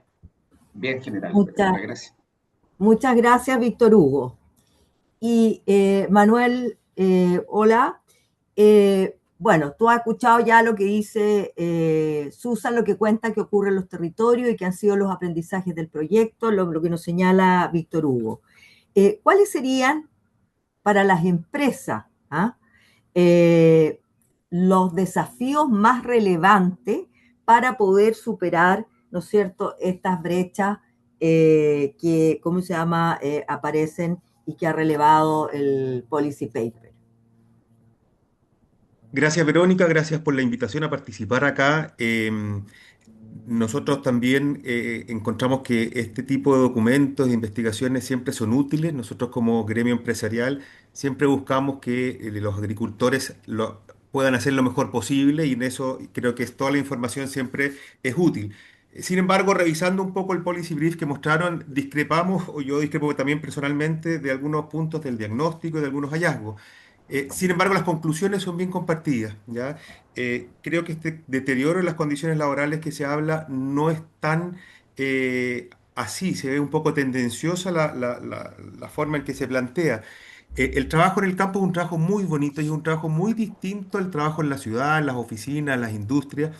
bien general, Muchas, Verónica, gracias. muchas gracias, Víctor Hugo. Y Manuel, hola. Bueno, tú has escuchado ya lo que dice Susan, lo que cuenta que ocurre en los territorios y que han sido los aprendizajes del proyecto, lo que nos señala Víctor Hugo. ¿Cuáles serían para las empresas, ¿ah? eh, los desafíos más relevantes para poder superar, ¿no es cierto?, estas brechas que, ¿cómo se llama?, aparecen y que ha relevado el Policy Paper. Gracias, Verónica, gracias por la invitación a participar acá. Nosotros también encontramos que este tipo de documentos, de investigaciones siempre son útiles. Nosotros como gremio empresarial siempre buscamos que los agricultores puedan hacer lo mejor posible y en eso creo que toda la información siempre es útil. Sin embargo, revisando un poco el policy brief que mostraron, discrepamos, o yo discrepo también personalmente, de algunos puntos del diagnóstico y de algunos hallazgos. Sin embargo, las conclusiones son bien compartidas, ¿ya? Creo que este deterioro en las condiciones laborales que se habla no es tan así, se ve un poco tendenciosa la forma en que se plantea. El trabajo en el campo es un trabajo muy bonito y es un trabajo muy distinto al trabajo en la ciudad, en las oficinas, en las industrias.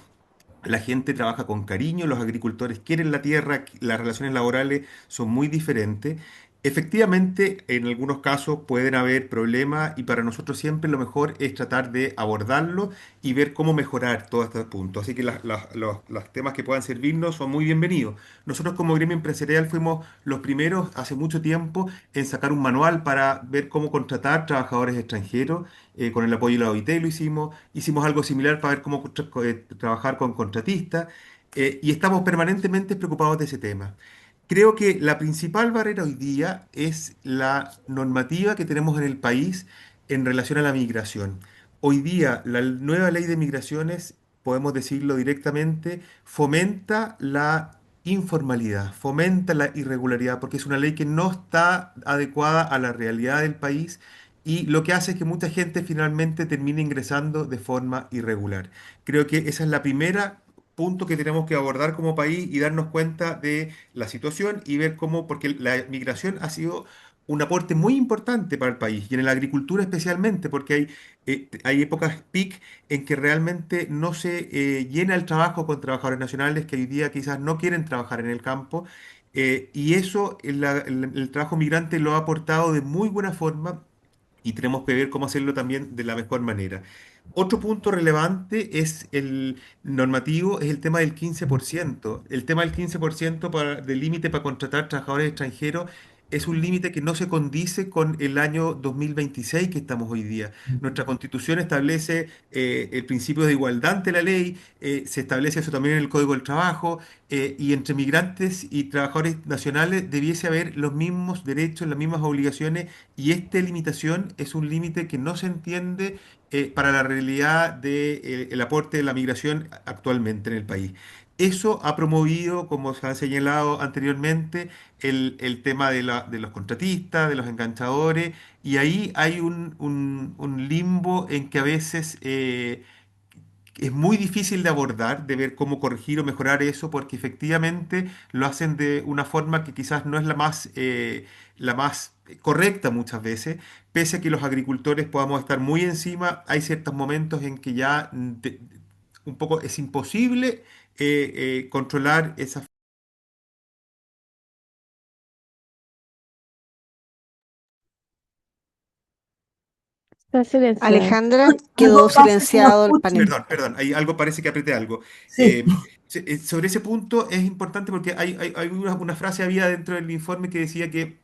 La gente trabaja con cariño, los agricultores quieren la tierra, las relaciones laborales son muy diferentes. Efectivamente, en algunos casos pueden haber problemas y para nosotros siempre lo mejor es tratar de abordarlo y ver cómo mejorar todos estos puntos. Así que los temas que puedan servirnos son muy bienvenidos. Nosotros como gremio empresarial fuimos los primeros hace mucho tiempo en sacar un manual para ver cómo contratar trabajadores extranjeros. Con el apoyo de la OIT lo hicimos. Hicimos algo similar para ver cómo trabajar con contratistas. Y estamos permanentemente preocupados de ese tema. Creo que la principal barrera hoy día es la normativa que tenemos en el país en relación a la migración. Hoy día, la nueva ley de migraciones, podemos decirlo directamente, fomenta la informalidad, fomenta la irregularidad, porque es una ley que no está adecuada a la realidad del país y lo que hace es que mucha gente finalmente termine ingresando de forma irregular. Creo que esa es la primera punto que tenemos que abordar como país y darnos cuenta de la situación y ver cómo, porque la migración ha sido un aporte muy importante para el país y en la agricultura especialmente, porque hay épocas peak en que realmente no se llena el trabajo con trabajadores nacionales que hoy día quizás no quieren trabajar en el campo. Y eso el trabajo migrante lo ha aportado de muy buena forma y tenemos que ver cómo hacerlo también de la mejor manera. Otro punto relevante es el normativo, es el tema del 15%. El tema del 15% del límite para contratar trabajadores extranjeros es un límite que no se condice con el año 2026 que estamos hoy día. Nuestra Constitución establece el principio de igualdad ante la ley, se establece eso también en el Código del Trabajo, y entre migrantes y trabajadores nacionales debiese haber los mismos derechos, las mismas obligaciones, y esta limitación es un límite que no se entiende para la realidad del aporte de la migración actualmente en el país. Eso ha promovido, como se ha señalado anteriormente, el tema de los contratistas, de los enganchadores, y ahí hay un limbo en que a veces es muy difícil de abordar, de ver cómo corregir o mejorar eso, porque efectivamente lo hacen de una forma que quizás no es la más correcta muchas veces. Pese a que los agricultores podamos estar muy encima, hay ciertos momentos en que ya un poco es imposible controlar esa. Está silenciado. Alejandra, quedó Algo pasa que no silenciado el escuchan. panel. Perdón, hay algo, parece que apreté algo. Sí. Eh, sobre ese punto es importante porque hay una frase había dentro del informe que decía que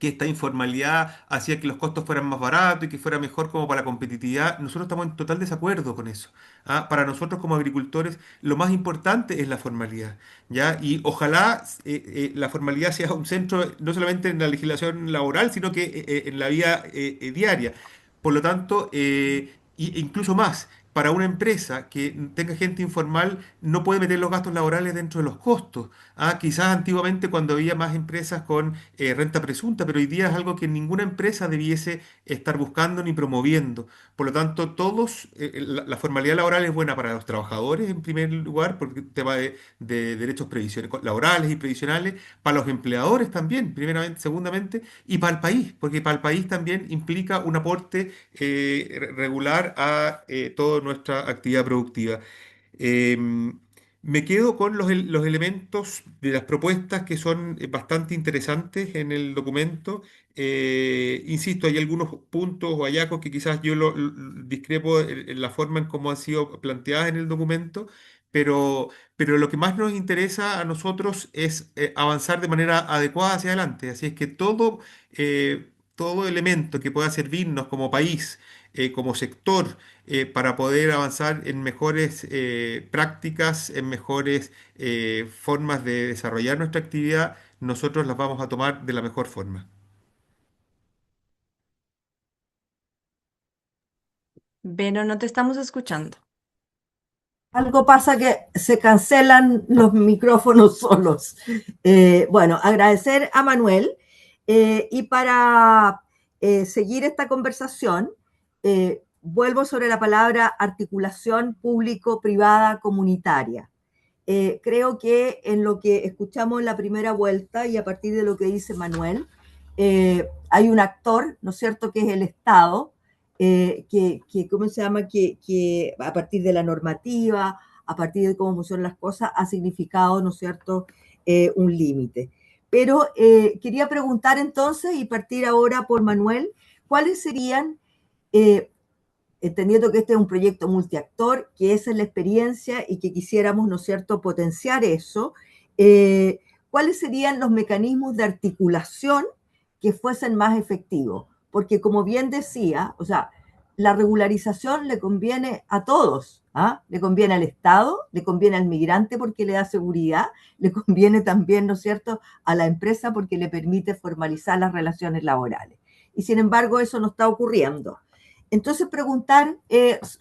esta informalidad hacía que los costos fueran más baratos y que fuera mejor como para la competitividad. Nosotros estamos en total desacuerdo con eso. ¿Ah? Para nosotros como agricultores lo más importante es la formalidad, ¿ya? Y ojalá la formalidad sea un centro no solamente en la legislación laboral, sino que en la vida diaria. Por lo tanto, incluso más. Para una empresa que tenga gente informal, no puede meter los gastos laborales dentro de los costos. Ah, quizás antiguamente cuando había más empresas con renta presunta, pero hoy día es algo que ninguna empresa debiese estar buscando ni promoviendo. Por lo tanto, la formalidad laboral es buena para los trabajadores en primer lugar, porque tema de derechos laborales y previsionales, para los empleadores también, primeramente, segundamente, y para el país, porque para el país también implica un aporte regular a toda nuestra actividad productiva. Em, Me quedo con los elementos de las propuestas que son bastante interesantes en el documento. Insisto, hay algunos puntos o hallazgos que quizás yo discrepo en la forma en cómo han sido planteadas en el documento, pero lo que más nos interesa a nosotros es avanzar de manera adecuada hacia adelante. Así es que todo elemento que pueda servirnos como país, como sector, para poder avanzar en mejores prácticas, en mejores formas de desarrollar nuestra actividad, nosotros las vamos a tomar de la mejor forma. Pero no te estamos escuchando. Algo pasa que se cancelan los micrófonos solos. Bueno, agradecer a Manuel y para seguir esta conversación, vuelvo sobre la palabra articulación público-privada comunitaria. Creo que en lo que escuchamos en la primera vuelta y a partir de lo que dice Manuel, hay un actor, ¿no es cierto?, que es el Estado, ¿cómo se llama?, que a partir de la normativa, a partir de cómo funcionan las cosas, ha significado, ¿no es cierto?, un límite. Pero quería preguntar entonces y partir ahora por Manuel, ¿cuáles serían, eh, entendiendo que este es un proyecto multiactor, que esa es la experiencia y que quisiéramos, ¿no es cierto?, potenciar eso, eh, ¿cuáles serían los mecanismos de articulación que fuesen más efectivos? Porque como bien decía, o sea, la regularización le conviene a todos, ¿ah? Le conviene al Estado, le conviene al migrante porque le da seguridad, le conviene también, ¿no es cierto?, a la empresa porque le permite formalizar las relaciones laborales. Y sin embargo, eso no está ocurriendo. Entonces, preguntar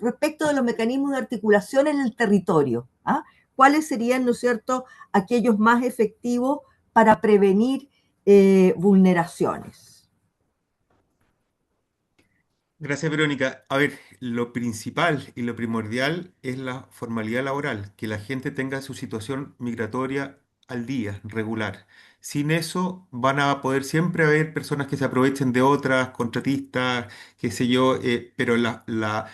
respecto de los mecanismos de articulación en el territorio, ¿ah? ¿Cuáles serían, ¿no es cierto?, aquellos más efectivos para prevenir vulneraciones? Gracias, Verónica. A ver, lo principal y lo primordial es la formalidad laboral, que la gente tenga su situación migratoria al día, regular. Sin eso van a poder siempre haber personas que se aprovechen de otras, contratistas, qué sé yo, pero la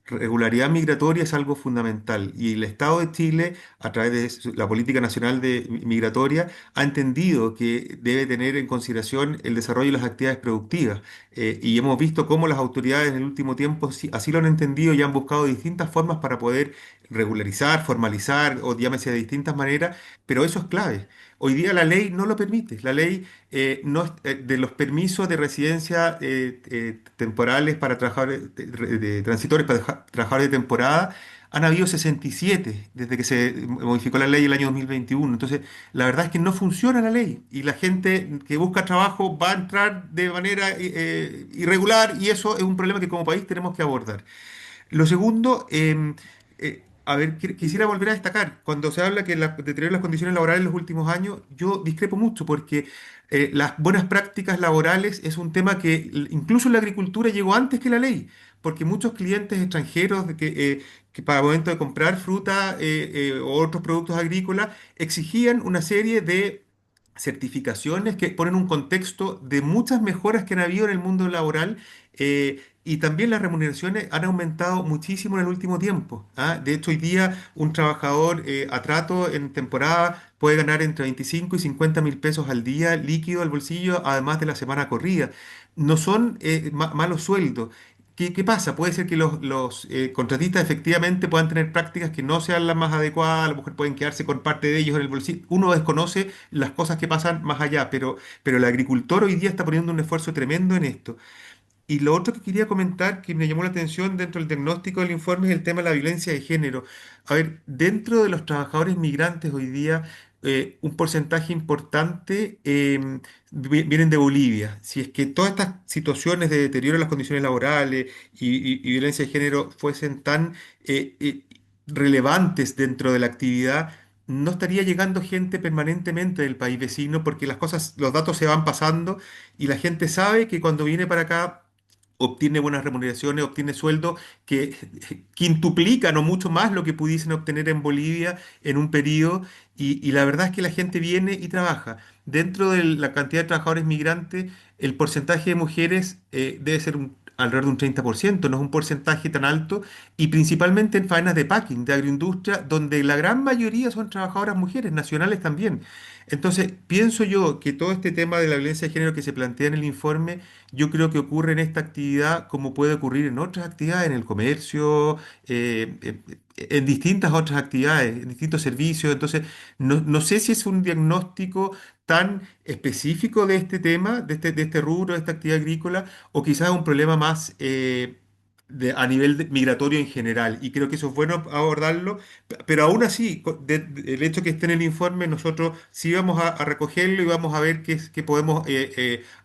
regularidad migratoria es algo fundamental y el Estado de Chile, a través de la Política Nacional de Migratoria, ha entendido que debe tener en consideración el desarrollo de las actividades productivas. Y hemos visto cómo las autoridades en el último tiempo así lo han entendido y han buscado distintas formas para poder regularizar, formalizar o llámese de distintas maneras, pero eso es clave. Hoy día la ley no lo permite. La ley no, de los permisos de residencia temporales para trabajadores, transitores para trabajadores de temporada, han habido 67 desde que se modificó la ley el año 2021. Entonces, la verdad es que no funciona la ley y la gente que busca trabajo va a entrar de manera irregular y eso es un problema que como país tenemos que abordar. Lo segundo, a ver, quisiera volver a destacar, cuando se habla que deterioro de las condiciones laborales en los últimos años, yo discrepo mucho porque las buenas prácticas laborales es un tema que incluso en la agricultura llegó antes que la ley, porque muchos clientes extranjeros que para el momento de comprar fruta o otros productos agrícolas exigían una serie de certificaciones que ponen un contexto de muchas mejoras que han habido en el mundo laboral. Y también las remuneraciones han aumentado muchísimo en el último tiempo. ¿Ah? De hecho, hoy día un trabajador a trato en temporada puede ganar entre 25 y 50 mil pesos al día líquido al bolsillo, además de la semana corrida. No son malos sueldos. ¿Qué pasa? Puede ser que los contratistas efectivamente puedan tener prácticas que no sean las más adecuadas, a lo mejor pueden quedarse con parte de ellos en el bolsillo. Uno desconoce las cosas que pasan más allá, pero el agricultor hoy día está poniendo un esfuerzo tremendo en esto. Y lo otro que quería comentar, que me llamó la atención dentro del diagnóstico del informe, es el tema de la violencia de género. A ver, dentro de los trabajadores migrantes hoy día, un porcentaje importante vienen de Bolivia. Si es que todas estas situaciones de deterioro de las condiciones laborales y violencia de género fuesen tan relevantes dentro de la actividad, no estaría llegando gente permanentemente del país vecino porque las cosas, los datos se van pasando y la gente sabe que cuando viene para acá obtiene buenas remuneraciones, obtiene sueldos que quintuplican o mucho más lo que pudiesen obtener en Bolivia en un periodo. Y la verdad es que la gente viene y trabaja. Dentro de la cantidad de trabajadores migrantes, el porcentaje de mujeres debe ser alrededor de un 30%, no es un porcentaje tan alto, y principalmente en faenas de packing, de agroindustria, donde la gran mayoría son trabajadoras mujeres, nacionales también. Entonces, pienso yo que todo este tema de la violencia de género que se plantea en el informe yo creo que ocurre en esta actividad como puede ocurrir en otras actividades, en el comercio, en distintas otras actividades, en distintos servicios. Entonces, no sé si es un diagnóstico tan específico de este tema, de este rubro, de esta actividad agrícola, o quizás un problema más a nivel migratorio en general. Y creo que eso es bueno abordarlo, pero aún así, el hecho que esté en el informe, nosotros sí vamos a recogerlo y vamos a ver qué podemos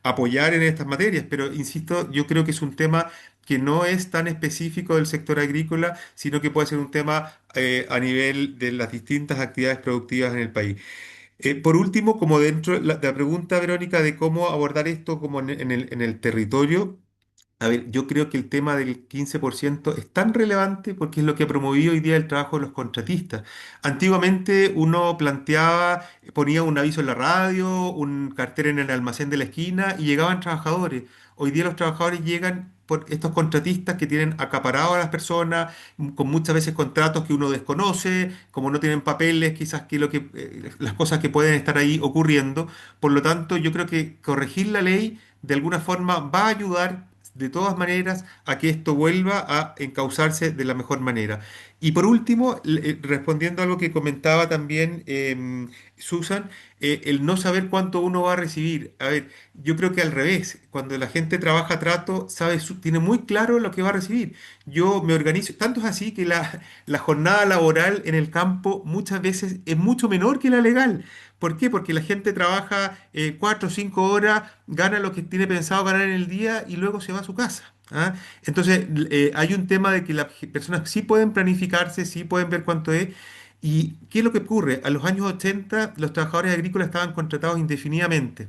apoyar en estas materias, pero insisto, yo creo que es un tema que no es tan específico del sector agrícola, sino que puede ser un tema a nivel de las distintas actividades productivas en el país. Por último, como dentro de la pregunta, Verónica, de cómo abordar esto como en el territorio, a ver, yo creo que el tema del 15% es tan relevante porque es lo que ha promovido hoy día el trabajo de los contratistas. Antiguamente uno planteaba, ponía un aviso en la radio, un cartel en el almacén de la esquina y llegaban trabajadores. Hoy día los trabajadores llegan por estos contratistas que tienen acaparado a las personas, con muchas veces contratos que uno desconoce, como no tienen papeles, quizás las cosas que pueden estar ahí ocurriendo. Por lo tanto, yo creo que corregir la ley de alguna forma va a ayudar de todas maneras a que esto vuelva a encauzarse de la mejor manera. Y por último, respondiendo a lo que comentaba también Susan, el no saber cuánto uno va a recibir. A ver, yo creo que al revés, cuando la gente trabaja a trato, tiene muy claro lo que va a recibir. Yo me organizo, tanto es así que la jornada laboral en el campo muchas veces es mucho menor que la legal. ¿Por qué? Porque la gente trabaja 4 o 5 horas, gana lo que tiene pensado ganar en el día y luego se va a su casa. ¿Ah? Entonces, hay un tema de que las personas sí pueden planificarse, sí pueden ver cuánto es. ¿Y qué es lo que ocurre? A los años 80 los trabajadores agrícolas estaban contratados indefinidamente,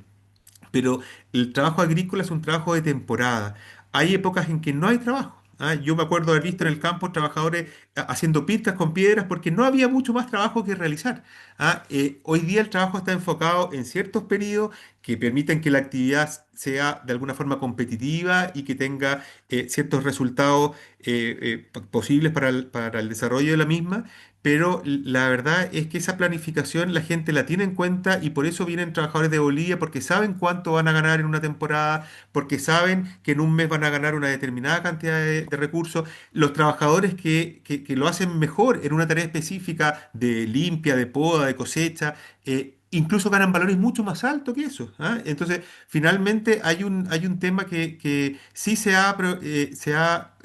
pero el trabajo agrícola es un trabajo de temporada. Hay épocas en que no hay trabajo. ¿Ah? Yo me acuerdo haber visto en el campo trabajadores haciendo pistas con piedras porque no había mucho más trabajo que realizar. ¿Ah? Hoy día el trabajo está enfocado en ciertos periodos que permiten que la actividad sea de alguna forma competitiva y que tenga ciertos resultados posibles para el desarrollo de la misma, pero la verdad es que esa planificación la gente la tiene en cuenta y por eso vienen trabajadores de Bolivia, porque saben cuánto van a ganar en una temporada, porque saben que en un mes van a ganar una determinada cantidad de recursos. Los trabajadores que lo hacen mejor en una tarea específica de limpia, de poda, de cosecha, incluso ganan valores mucho más altos que eso. ¿Ah? Entonces, finalmente hay un tema que sí se ha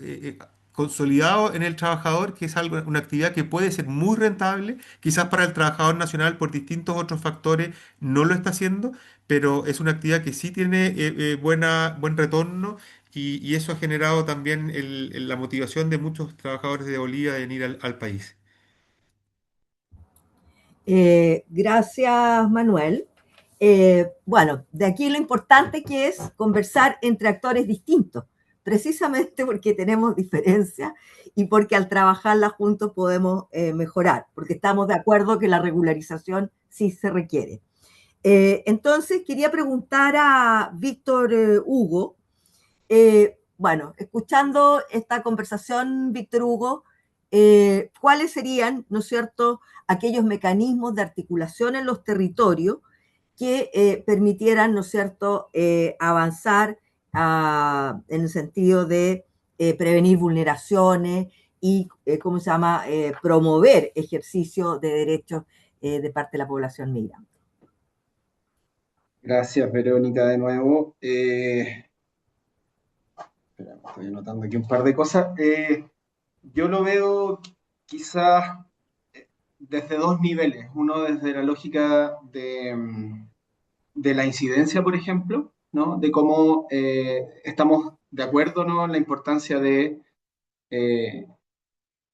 consolidado en el trabajador, que es algo, una actividad que puede ser muy rentable, quizás para el trabajador nacional por distintos otros factores no lo está haciendo, pero es una actividad que sí tiene buen retorno y eso ha generado también la motivación de muchos trabajadores de Bolivia de venir al país. Gracias, Manuel. Bueno, de aquí lo importante que es conversar entre actores distintos, precisamente porque tenemos diferencias y porque al trabajarla juntos podemos mejorar, porque estamos de acuerdo que la regularización sí se requiere. Entonces, quería preguntar a Víctor Hugo, bueno, escuchando esta conversación, Víctor Hugo, ¿cuáles serían, no es cierto, aquellos mecanismos de articulación en los territorios que permitieran, ¿no es cierto?, avanzar en el sentido de prevenir vulneraciones y, ¿cómo se llama?, promover ejercicio de derechos de parte de la población migrante. Gracias, Verónica, de nuevo. Espera, estoy anotando aquí un par de cosas. Yo lo veo quizás desde dos niveles. Uno desde la lógica de la incidencia, por ejemplo, ¿no? De cómo estamos de acuerdo, ¿no?, en la importancia de eh,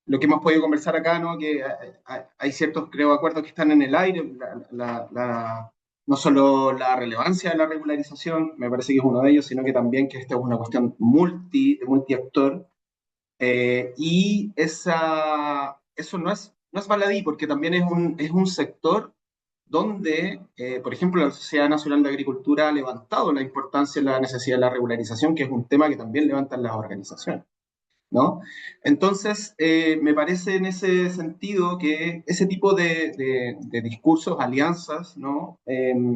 lo que hemos podido conversar acá, ¿no? Que hay ciertos, creo, acuerdos que están en el aire, no solo la relevancia de la regularización, me parece que es uno de ellos, sino que también que esta es una cuestión de multiactor, y eso no es baladí, porque también es un sector donde, por ejemplo, la Sociedad Nacional de Agricultura ha levantado la importancia y la necesidad de la regularización, que es un tema que también levantan las organizaciones, ¿no? Entonces, me parece en ese sentido que ese tipo de discursos, alianzas, ¿no?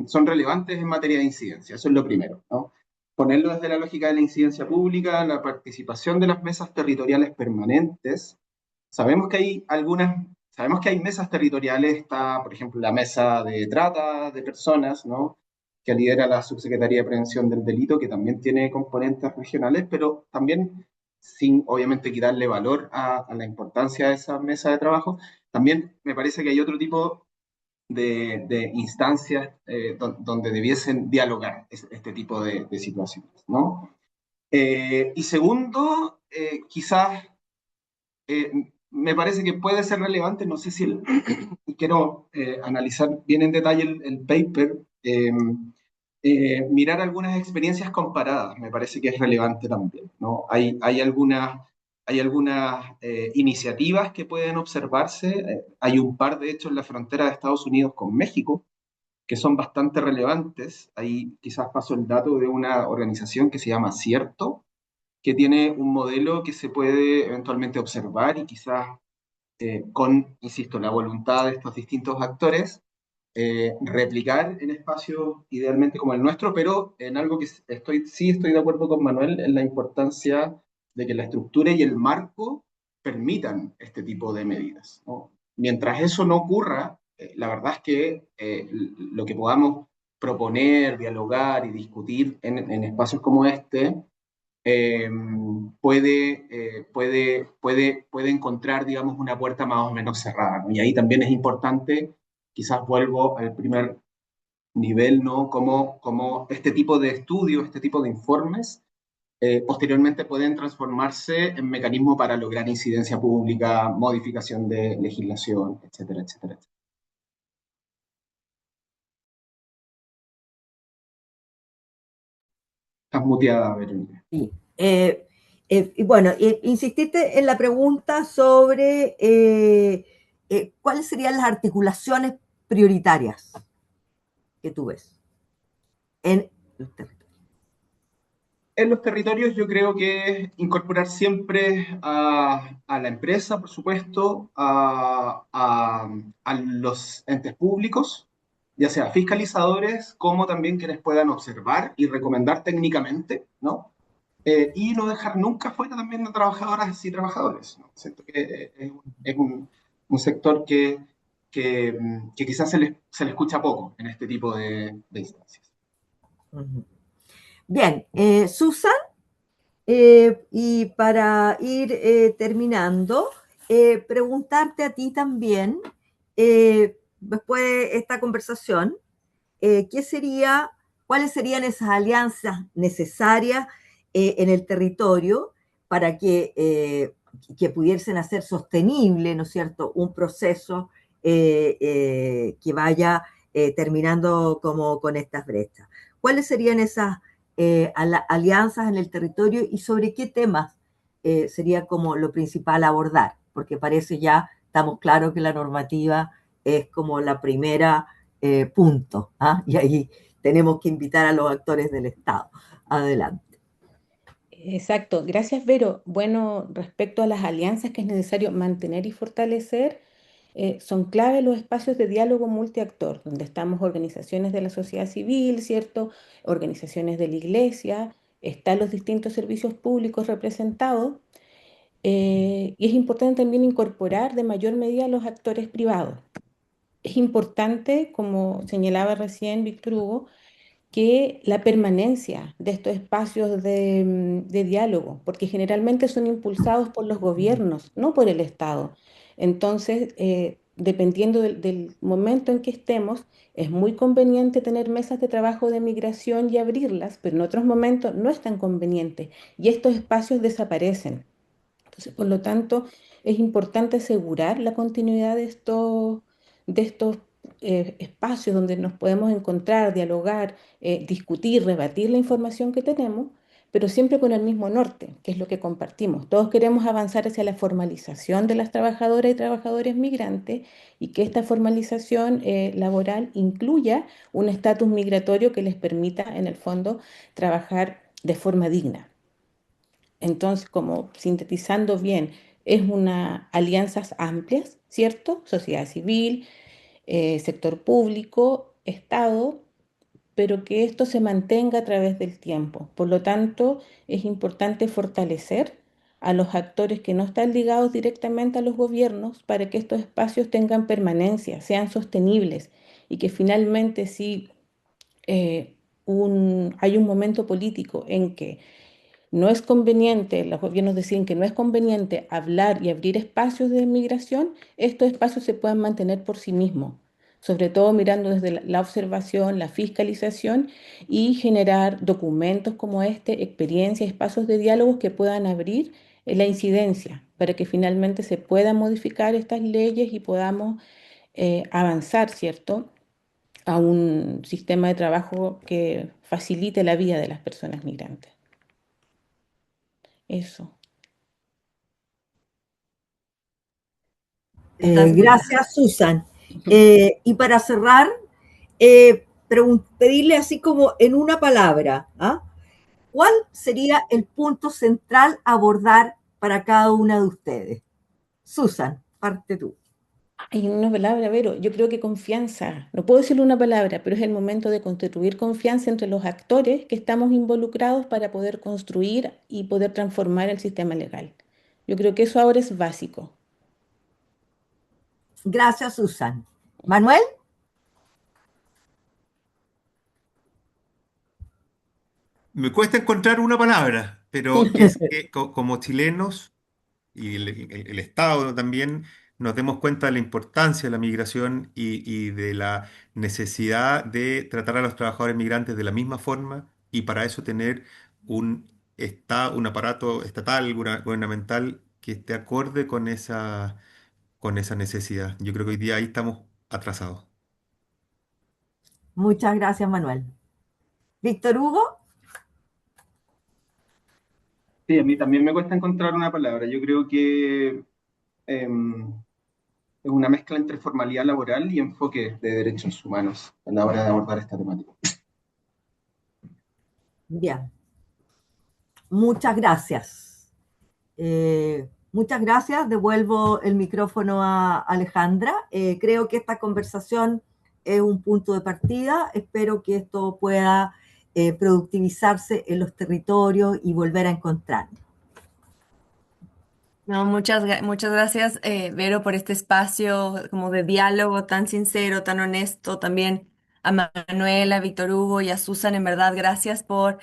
Son relevantes en materia de incidencia, eso es lo primero, ¿no? Ponerlo desde la lógica de la incidencia pública, la participación de las mesas territoriales permanentes. Sabemos que hay mesas territoriales, está, por ejemplo, la mesa de trata de personas, ¿no?, que lidera la Subsecretaría de Prevención del Delito, que también tiene componentes regionales, pero también, sin obviamente quitarle valor a la importancia de esa mesa de trabajo, también me parece que hay otro tipo de instancias donde debiesen dialogar este tipo de situaciones, ¿no? Y segundo, quizás eh, me parece que puede ser relevante, no sé si y quiero analizar bien en detalle el paper, mirar algunas experiencias comparadas, me parece que es relevante también, ¿no? Hay algunas iniciativas que pueden observarse, hay un par de hecho en la frontera de Estados Unidos con México, que son bastante relevantes. Ahí quizás paso el dato de una organización que se llama Cierto, que tiene un modelo que se puede eventualmente observar y quizás con, insisto, la voluntad de estos distintos actores, replicar en espacios idealmente como el nuestro, pero en algo que sí estoy de acuerdo con Manuel en la importancia de que la estructura y el marco permitan este tipo de medidas, ¿no? Mientras eso no ocurra, la verdad es que lo que podamos proponer, dialogar y discutir en espacios como este, eh, puede encontrar, digamos, una puerta más o menos cerrada, ¿no? Y ahí también es importante, quizás vuelvo al primer nivel, ¿no? Cómo este tipo de estudios, este tipo de informes, posteriormente pueden transformarse en mecanismo para lograr incidencia pública, modificación de legislación, etcétera, etcétera, etcétera. Estás muteada, Verónica. Sí. Y bueno, insististe en la pregunta sobre cuáles serían las articulaciones prioritarias que tú ves en los territorios. En los territorios yo creo que es incorporar siempre a la empresa, por supuesto, a los entes públicos, ya sea fiscalizadores, como también quienes puedan observar y recomendar técnicamente, ¿no? Y no dejar nunca fuera también a trabajadoras y trabajadores, ¿no? Siento que es un sector que quizás se le escucha poco en este tipo de instancias. Bien, Susan, y para ir terminando, preguntarte a ti también, después de esta conversación, cuáles serían esas alianzas necesarias en el territorio para que pudiesen hacer sostenible, ¿no es cierto?, un proceso que vaya terminando como con estas brechas. ¿Cuáles serían esas alianzas en el territorio y sobre qué temas sería como lo principal a abordar? Porque parece ya, estamos claros que la normativa es como la primera punto, ¿ah? Y ahí tenemos que invitar a los actores del Estado. Adelante. Exacto, gracias Vero. Bueno, respecto a las alianzas que es necesario mantener y fortalecer, son clave los espacios de diálogo multiactor, donde estamos organizaciones de la sociedad civil, ¿cierto? Organizaciones de la iglesia, están los distintos servicios públicos representados, y es importante también incorporar de mayor medida a los actores privados. Es importante, como señalaba recién Víctor Hugo, que la permanencia de estos espacios de diálogo, porque generalmente son impulsados por los gobiernos, no por el Estado. Entonces, dependiendo del momento en que estemos, es muy conveniente tener mesas de trabajo de migración y abrirlas, pero en otros momentos no es tan conveniente y estos espacios desaparecen. Entonces, por lo tanto, es importante asegurar la continuidad de estos espacios donde nos podemos encontrar, dialogar, discutir, rebatir la información que tenemos, pero siempre con el mismo norte, que es lo que compartimos. Todos queremos avanzar hacia la formalización de las trabajadoras y trabajadores migrantes y que esta formalización laboral incluya un estatus migratorio que les permita, en el fondo, trabajar de forma digna. Entonces, como sintetizando bien, es una alianzas amplias, ¿cierto? Sociedad civil, sector público, Estado, pero que esto se mantenga a través del tiempo. Por lo tanto, es importante fortalecer a los actores que no están ligados directamente a los gobiernos para que estos espacios tengan permanencia, sean sostenibles y que finalmente si hay un momento político en que no es conveniente, los gobiernos deciden que no es conveniente hablar y abrir espacios de migración, estos espacios se puedan mantener por sí mismos, sobre todo mirando desde la observación, la fiscalización y generar documentos como este, experiencias, espacios de diálogos que puedan abrir la incidencia para que finalmente se puedan modificar estas leyes y podamos avanzar, ¿cierto?, a un sistema de trabajo que facilite la vida de las personas migrantes. Eso. Gracias, Susan. Y para cerrar, pedirle así como en una palabra, ¿ah? ¿Cuál sería el punto central a abordar para cada una de ustedes? Susan, parte tú. Hay una palabra, Vero, yo creo que confianza. No puedo decirle una palabra, pero es el momento de construir confianza entre los actores que estamos involucrados para poder construir y poder transformar el sistema legal. Yo creo que eso ahora es básico. Gracias, Susan. Manuel. Me cuesta encontrar una palabra, pero que es que como chilenos y el Estado también nos demos cuenta de la importancia de la migración y de la necesidad de tratar a los trabajadores migrantes de la misma forma y para eso tener un aparato estatal, gubernamental que esté acorde con esa necesidad. Yo creo que hoy día ahí estamos atrasados. Muchas gracias, Manuel. Víctor Hugo. Sí, a mí también me cuesta encontrar una palabra. Yo creo que em, es una mezcla entre formalidad laboral y enfoque de derechos humanos a la hora de abordar esta temática. Bien, muchas gracias. Muchas gracias. Devuelvo el micrófono a Alejandra. Creo que esta conversación es un punto de partida. Espero que esto pueda productivizarse en los territorios y volver a encontrarnos. No, muchas gracias, Vero, por este espacio como de diálogo tan sincero, tan honesto. También a Manuela, a Víctor Hugo y a Susan, en verdad, gracias por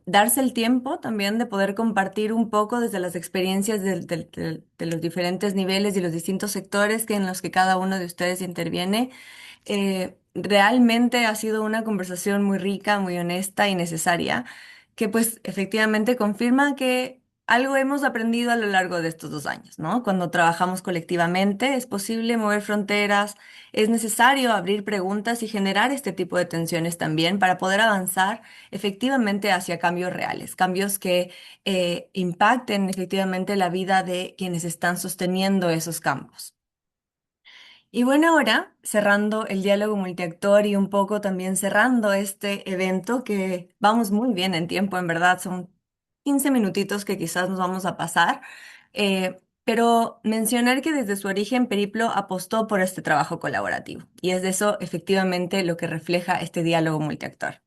darse el tiempo también de poder compartir un poco desde las experiencias de los diferentes niveles y los distintos sectores en los que cada uno de ustedes interviene. Realmente ha sido una conversación muy rica, muy honesta y necesaria, que pues efectivamente confirma que algo hemos aprendido a lo largo de estos 2 años, ¿no? Cuando trabajamos colectivamente es posible mover fronteras, es necesario abrir preguntas y generar este tipo de tensiones también para poder avanzar efectivamente hacia cambios reales, cambios que impacten efectivamente la vida de quienes están sosteniendo esos campos. Y bueno, ahora cerrando el diálogo multiactor y un poco también cerrando este evento que vamos muy bien en tiempo, en verdad, son 15 minutitos que quizás nos vamos a pasar, pero mencionar que desde su origen Periplo apostó por este trabajo colaborativo y es de eso efectivamente lo que refleja este diálogo multiactor.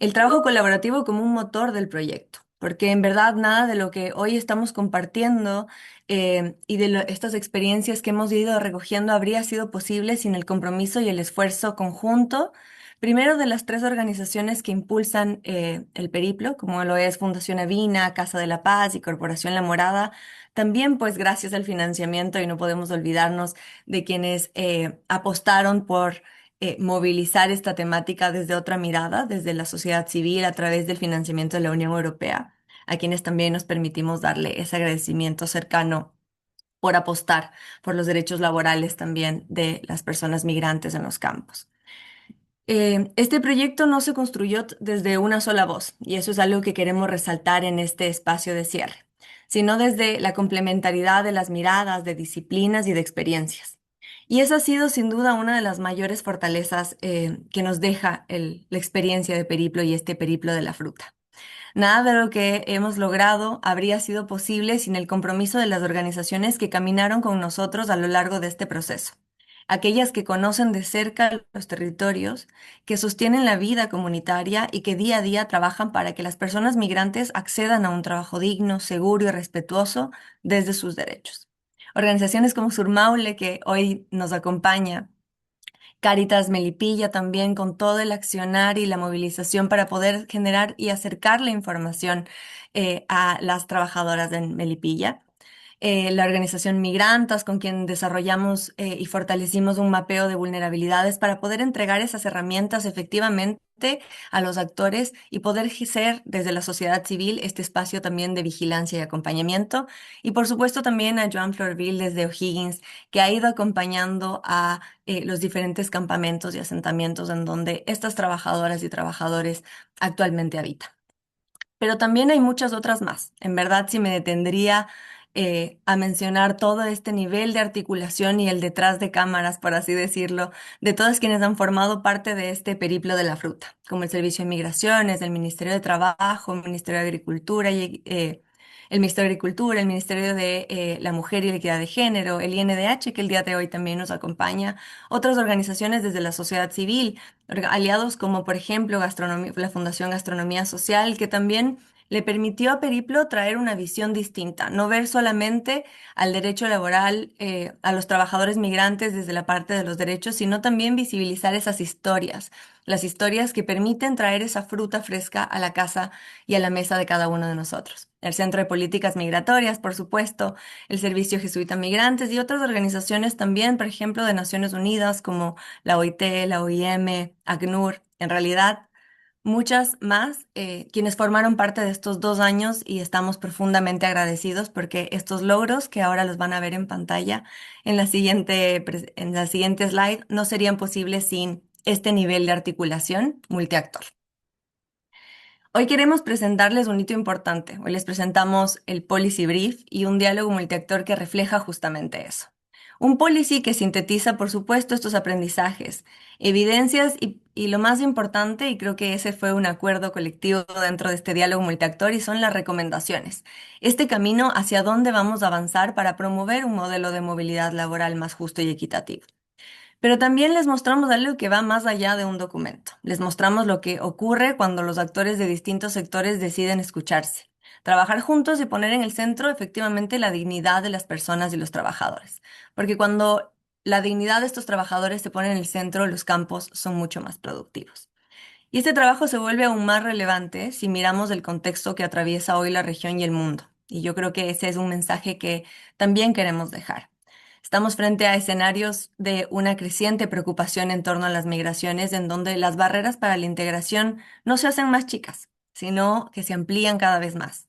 El trabajo colaborativo como un motor del proyecto, porque en verdad nada de lo que hoy estamos compartiendo y de estas experiencias que hemos ido recogiendo habría sido posible sin el compromiso y el esfuerzo conjunto, primero de las 3 organizaciones que impulsan el periplo, como lo es Fundación Avina, Casa de la Paz y Corporación La Morada. También pues gracias al financiamiento y no podemos olvidarnos de quienes apostaron por movilizar esta temática desde otra mirada, desde la sociedad civil, a través del financiamiento de la Unión Europea, a quienes también nos permitimos darle ese agradecimiento cercano por apostar por los derechos laborales también de las personas migrantes en los campos. Este proyecto no se construyó desde una sola voz, y eso es algo que queremos resaltar en este espacio de cierre, sino desde la complementariedad de las miradas, de disciplinas y de experiencias. Y esa ha sido sin duda una de las mayores fortalezas que nos deja la experiencia de periplo y este periplo de la fruta. Nada de lo que hemos logrado habría sido posible sin el compromiso de las organizaciones que caminaron con nosotros a lo largo de este proceso. Aquellas que conocen de cerca los territorios, que sostienen la vida comunitaria y que día a día trabajan para que las personas migrantes accedan a un trabajo digno, seguro y respetuoso desde sus derechos. Organizaciones como Surmaule, que hoy nos acompaña, Caritas Melipilla también con todo el accionar y la movilización para poder generar y acercar la información a las trabajadoras de Melipilla. La organización Migrantas, con quien desarrollamos y fortalecimos un mapeo de vulnerabilidades para poder entregar esas herramientas efectivamente a los actores y poder ser desde la sociedad civil este espacio también de vigilancia y acompañamiento. Y por supuesto también a Joan Florville desde O'Higgins, que ha ido acompañando a los diferentes campamentos y asentamientos en donde estas trabajadoras y trabajadores actualmente habitan. Pero también hay muchas otras más. En verdad, si me detendría a mencionar todo este nivel de articulación y el detrás de cámaras, por así decirlo, de todos quienes han formado parte de este periplo de la fruta, como el Servicio de Migraciones, el Ministerio de Trabajo, el Ministerio de Agricultura el Ministerio de Agricultura, el Ministerio de la Mujer y la Equidad de Género, el INDH, que el día de hoy también nos acompaña, otras organizaciones desde la sociedad civil, aliados como por ejemplo la Fundación Gastronomía Social, que también le permitió a Periplo traer una visión distinta, no ver solamente al derecho laboral, a los trabajadores migrantes desde la parte de los derechos, sino también visibilizar esas historias, las historias que permiten traer esa fruta fresca a la casa y a la mesa de cada uno de nosotros. El Centro de Políticas Migratorias, por supuesto, el Servicio Jesuita Migrantes y otras organizaciones también, por ejemplo, de Naciones Unidas como la OIT, la OIM, ACNUR, en realidad muchas más, quienes formaron parte de estos 2 años y estamos profundamente agradecidos porque estos logros que ahora los van a ver en pantalla en la siguiente slide no serían posibles sin este nivel de articulación multiactor. Hoy queremos presentarles un hito importante. Hoy les presentamos el Policy Brief y un diálogo multiactor que refleja justamente eso. Un policy que sintetiza, por supuesto, estos aprendizajes, evidencias y lo más importante, y creo que ese fue un acuerdo colectivo dentro de este diálogo multiactor, y son las recomendaciones. Este camino hacia dónde vamos a avanzar para promover un modelo de movilidad laboral más justo y equitativo. Pero también les mostramos algo que va más allá de un documento. Les mostramos lo que ocurre cuando los actores de distintos sectores deciden escucharse, trabajar juntos y poner en el centro efectivamente la dignidad de las personas y los trabajadores. Porque cuando la dignidad de estos trabajadores se pone en el centro, los campos son mucho más productivos. Y este trabajo se vuelve aún más relevante si miramos el contexto que atraviesa hoy la región y el mundo. Y yo creo que ese es un mensaje que también queremos dejar. Estamos frente a escenarios de una creciente preocupación en torno a las migraciones, en donde las barreras para la integración no se hacen más chicas, sino que se amplían cada vez más.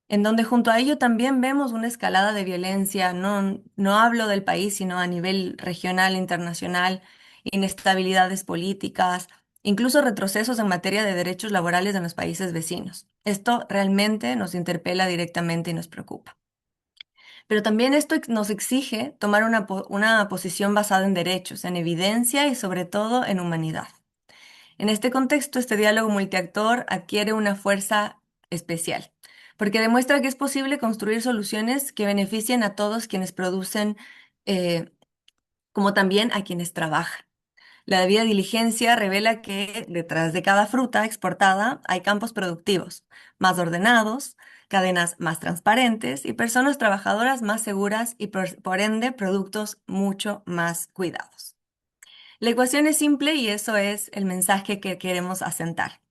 En donde junto a ello también vemos una escalada de violencia, no hablo del país, sino a nivel regional, internacional, inestabilidades políticas, incluso retrocesos en materia de derechos laborales en los países vecinos. Esto realmente nos interpela directamente y nos preocupa. Pero también esto nos exige tomar una posición basada en derechos, en evidencia y sobre todo en humanidad. En este contexto, este diálogo multiactor adquiere una fuerza especial, porque demuestra que es posible construir soluciones que beneficien a todos quienes producen, eh, como también a quienes trabajan. La debida diligencia revela que detrás de cada fruta exportada hay campos productivos más ordenados, cadenas más transparentes y personas trabajadoras más seguras y por ende productos mucho más cuidados. La ecuación es simple y eso es el mensaje que queremos asentar.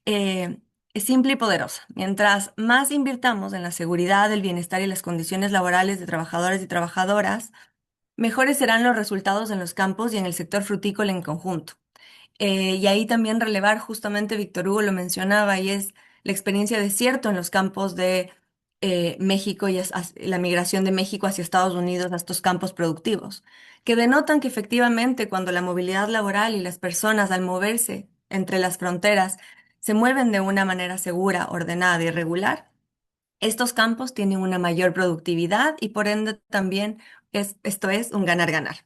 Es simple y poderosa. Mientras más invirtamos en la seguridad, el bienestar y las condiciones laborales de trabajadores y trabajadoras, mejores serán los resultados en los campos y en el sector frutícola en conjunto. Y ahí también relevar, justamente Víctor Hugo lo mencionaba, y es la experiencia de cierto en los campos de México y la migración de México hacia Estados Unidos a estos campos productivos, que denotan que efectivamente cuando la movilidad laboral y las personas al moverse entre las fronteras se mueven de una manera segura, ordenada y regular, estos campos tienen una mayor productividad y por ende también esto es un ganar-ganar.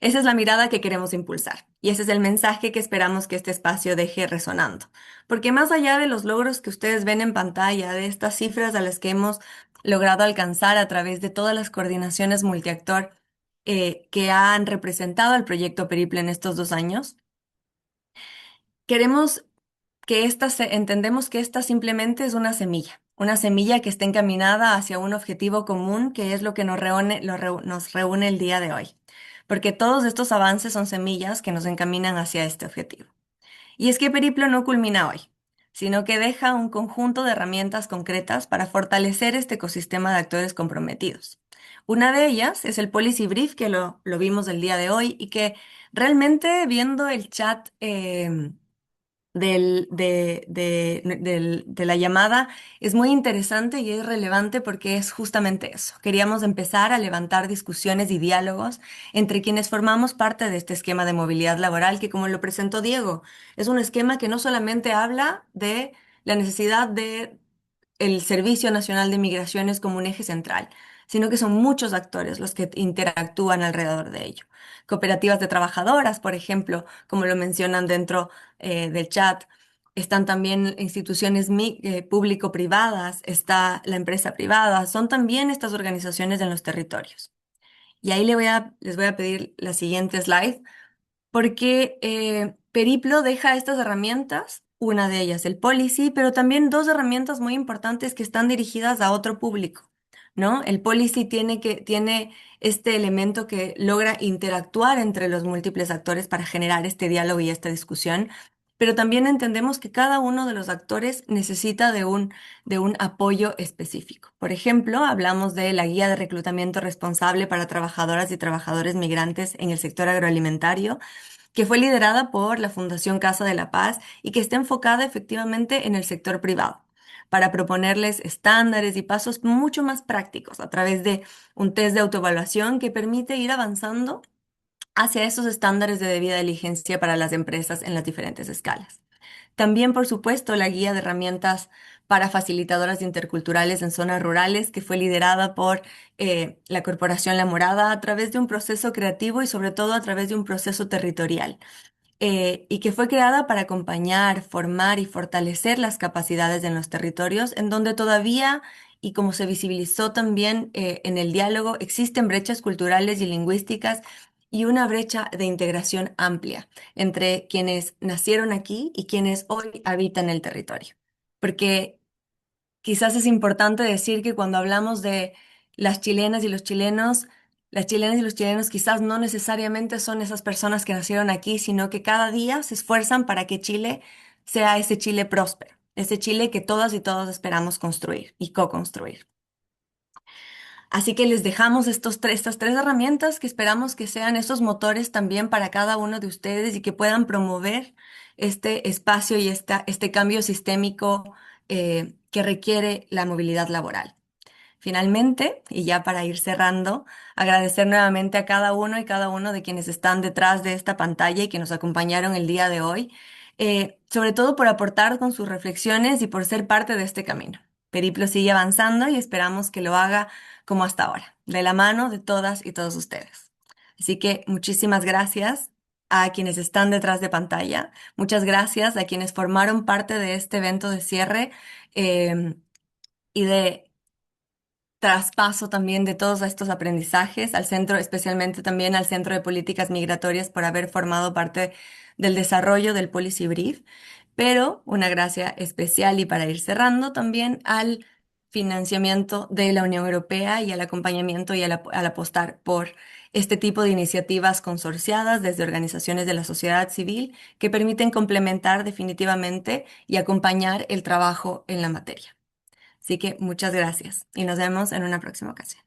Esa es la mirada que queremos impulsar y ese es el mensaje que esperamos que este espacio deje resonando. Porque más allá de los logros que ustedes ven en pantalla, de estas cifras a las que hemos logrado alcanzar a través de todas las coordinaciones multiactor que han representado el proyecto Periple en estos 2 años, queremos entendemos que esta simplemente es una semilla que está encaminada hacia un objetivo común que es lo que nos reúne el día de hoy. Porque todos estos avances son semillas que nos encaminan hacia este objetivo. Y es que Periplo no culmina hoy, sino que deja un conjunto de herramientas concretas para fortalecer este ecosistema de actores comprometidos. Una de ellas es el Policy Brief, que lo vimos el día de hoy y que realmente viendo el chat de la llamada es muy interesante y es relevante porque es justamente eso. Queríamos empezar a levantar discusiones y diálogos entre quienes formamos parte de este esquema de movilidad laboral que, como lo presentó Diego, es un esquema que no solamente habla de la necesidad de el Servicio Nacional de Migraciones como un eje central, sino que son muchos actores los que interactúan alrededor de ello. Cooperativas de trabajadoras, por ejemplo, como lo mencionan dentro del chat. Están también instituciones público-privadas, está la empresa privada, son también estas organizaciones en los territorios. Y ahí les voy a pedir la siguiente slide porque Periplo deja estas herramientas, una de ellas el policy, pero también dos herramientas muy importantes que están dirigidas a otro público, ¿no? El policy tiene este elemento que logra interactuar entre los múltiples actores para generar este diálogo y esta discusión, pero también entendemos que cada uno de los actores necesita de un apoyo específico. Por ejemplo, hablamos de la guía de reclutamiento responsable para trabajadoras y trabajadores migrantes en el sector agroalimentario, que fue liderada por la Fundación Casa de la Paz y que está enfocada efectivamente en el sector privado, para proponerles estándares y pasos mucho más prácticos a través de un test de autoevaluación que permite ir avanzando hacia esos estándares de debida diligencia para las empresas en las diferentes escalas. También, por supuesto, la guía de herramientas para facilitadoras interculturales en zonas rurales, que fue liderada por la Corporación La Morada a través de un proceso creativo y sobre todo a través de un proceso territorial, y que fue creada para acompañar, formar y fortalecer las capacidades en los territorios en donde todavía, y como se visibilizó también en el diálogo, existen brechas culturales y lingüísticas y una brecha de integración amplia entre quienes nacieron aquí y quienes hoy habitan el territorio. Porque quizás es importante decir que cuando hablamos de las chilenas y los chilenos, las chilenas y los chilenos quizás no necesariamente son esas personas que nacieron aquí, sino que cada día se esfuerzan para que Chile sea ese Chile próspero, ese Chile que todas y todos esperamos construir y co-construir. Así que les dejamos estas tres herramientas que esperamos que sean estos motores también para cada uno de ustedes y que puedan promover este espacio y este cambio sistémico que requiere la movilidad laboral. Finalmente, y ya para ir cerrando, agradecer nuevamente a cada uno y cada uno de quienes están detrás de esta pantalla y que nos acompañaron el día de hoy, sobre todo por aportar con sus reflexiones y por ser parte de este camino. Periplo sigue avanzando y esperamos que lo haga como hasta ahora, de la mano de todas y todos ustedes. Así que muchísimas gracias a quienes están detrás de pantalla, muchas gracias a quienes formaron parte de este evento de cierre y de traspaso también de todos estos aprendizajes al centro, especialmente también al Centro de Políticas Migratorias por haber formado parte del desarrollo del Policy Brief, pero una gracia especial y para ir cerrando también al financiamiento de la Unión Europea y al acompañamiento y al apostar por este tipo de iniciativas consorciadas desde organizaciones de la sociedad civil que permiten complementar definitivamente y acompañar el trabajo en la materia. Así que muchas gracias y nos vemos en una próxima ocasión.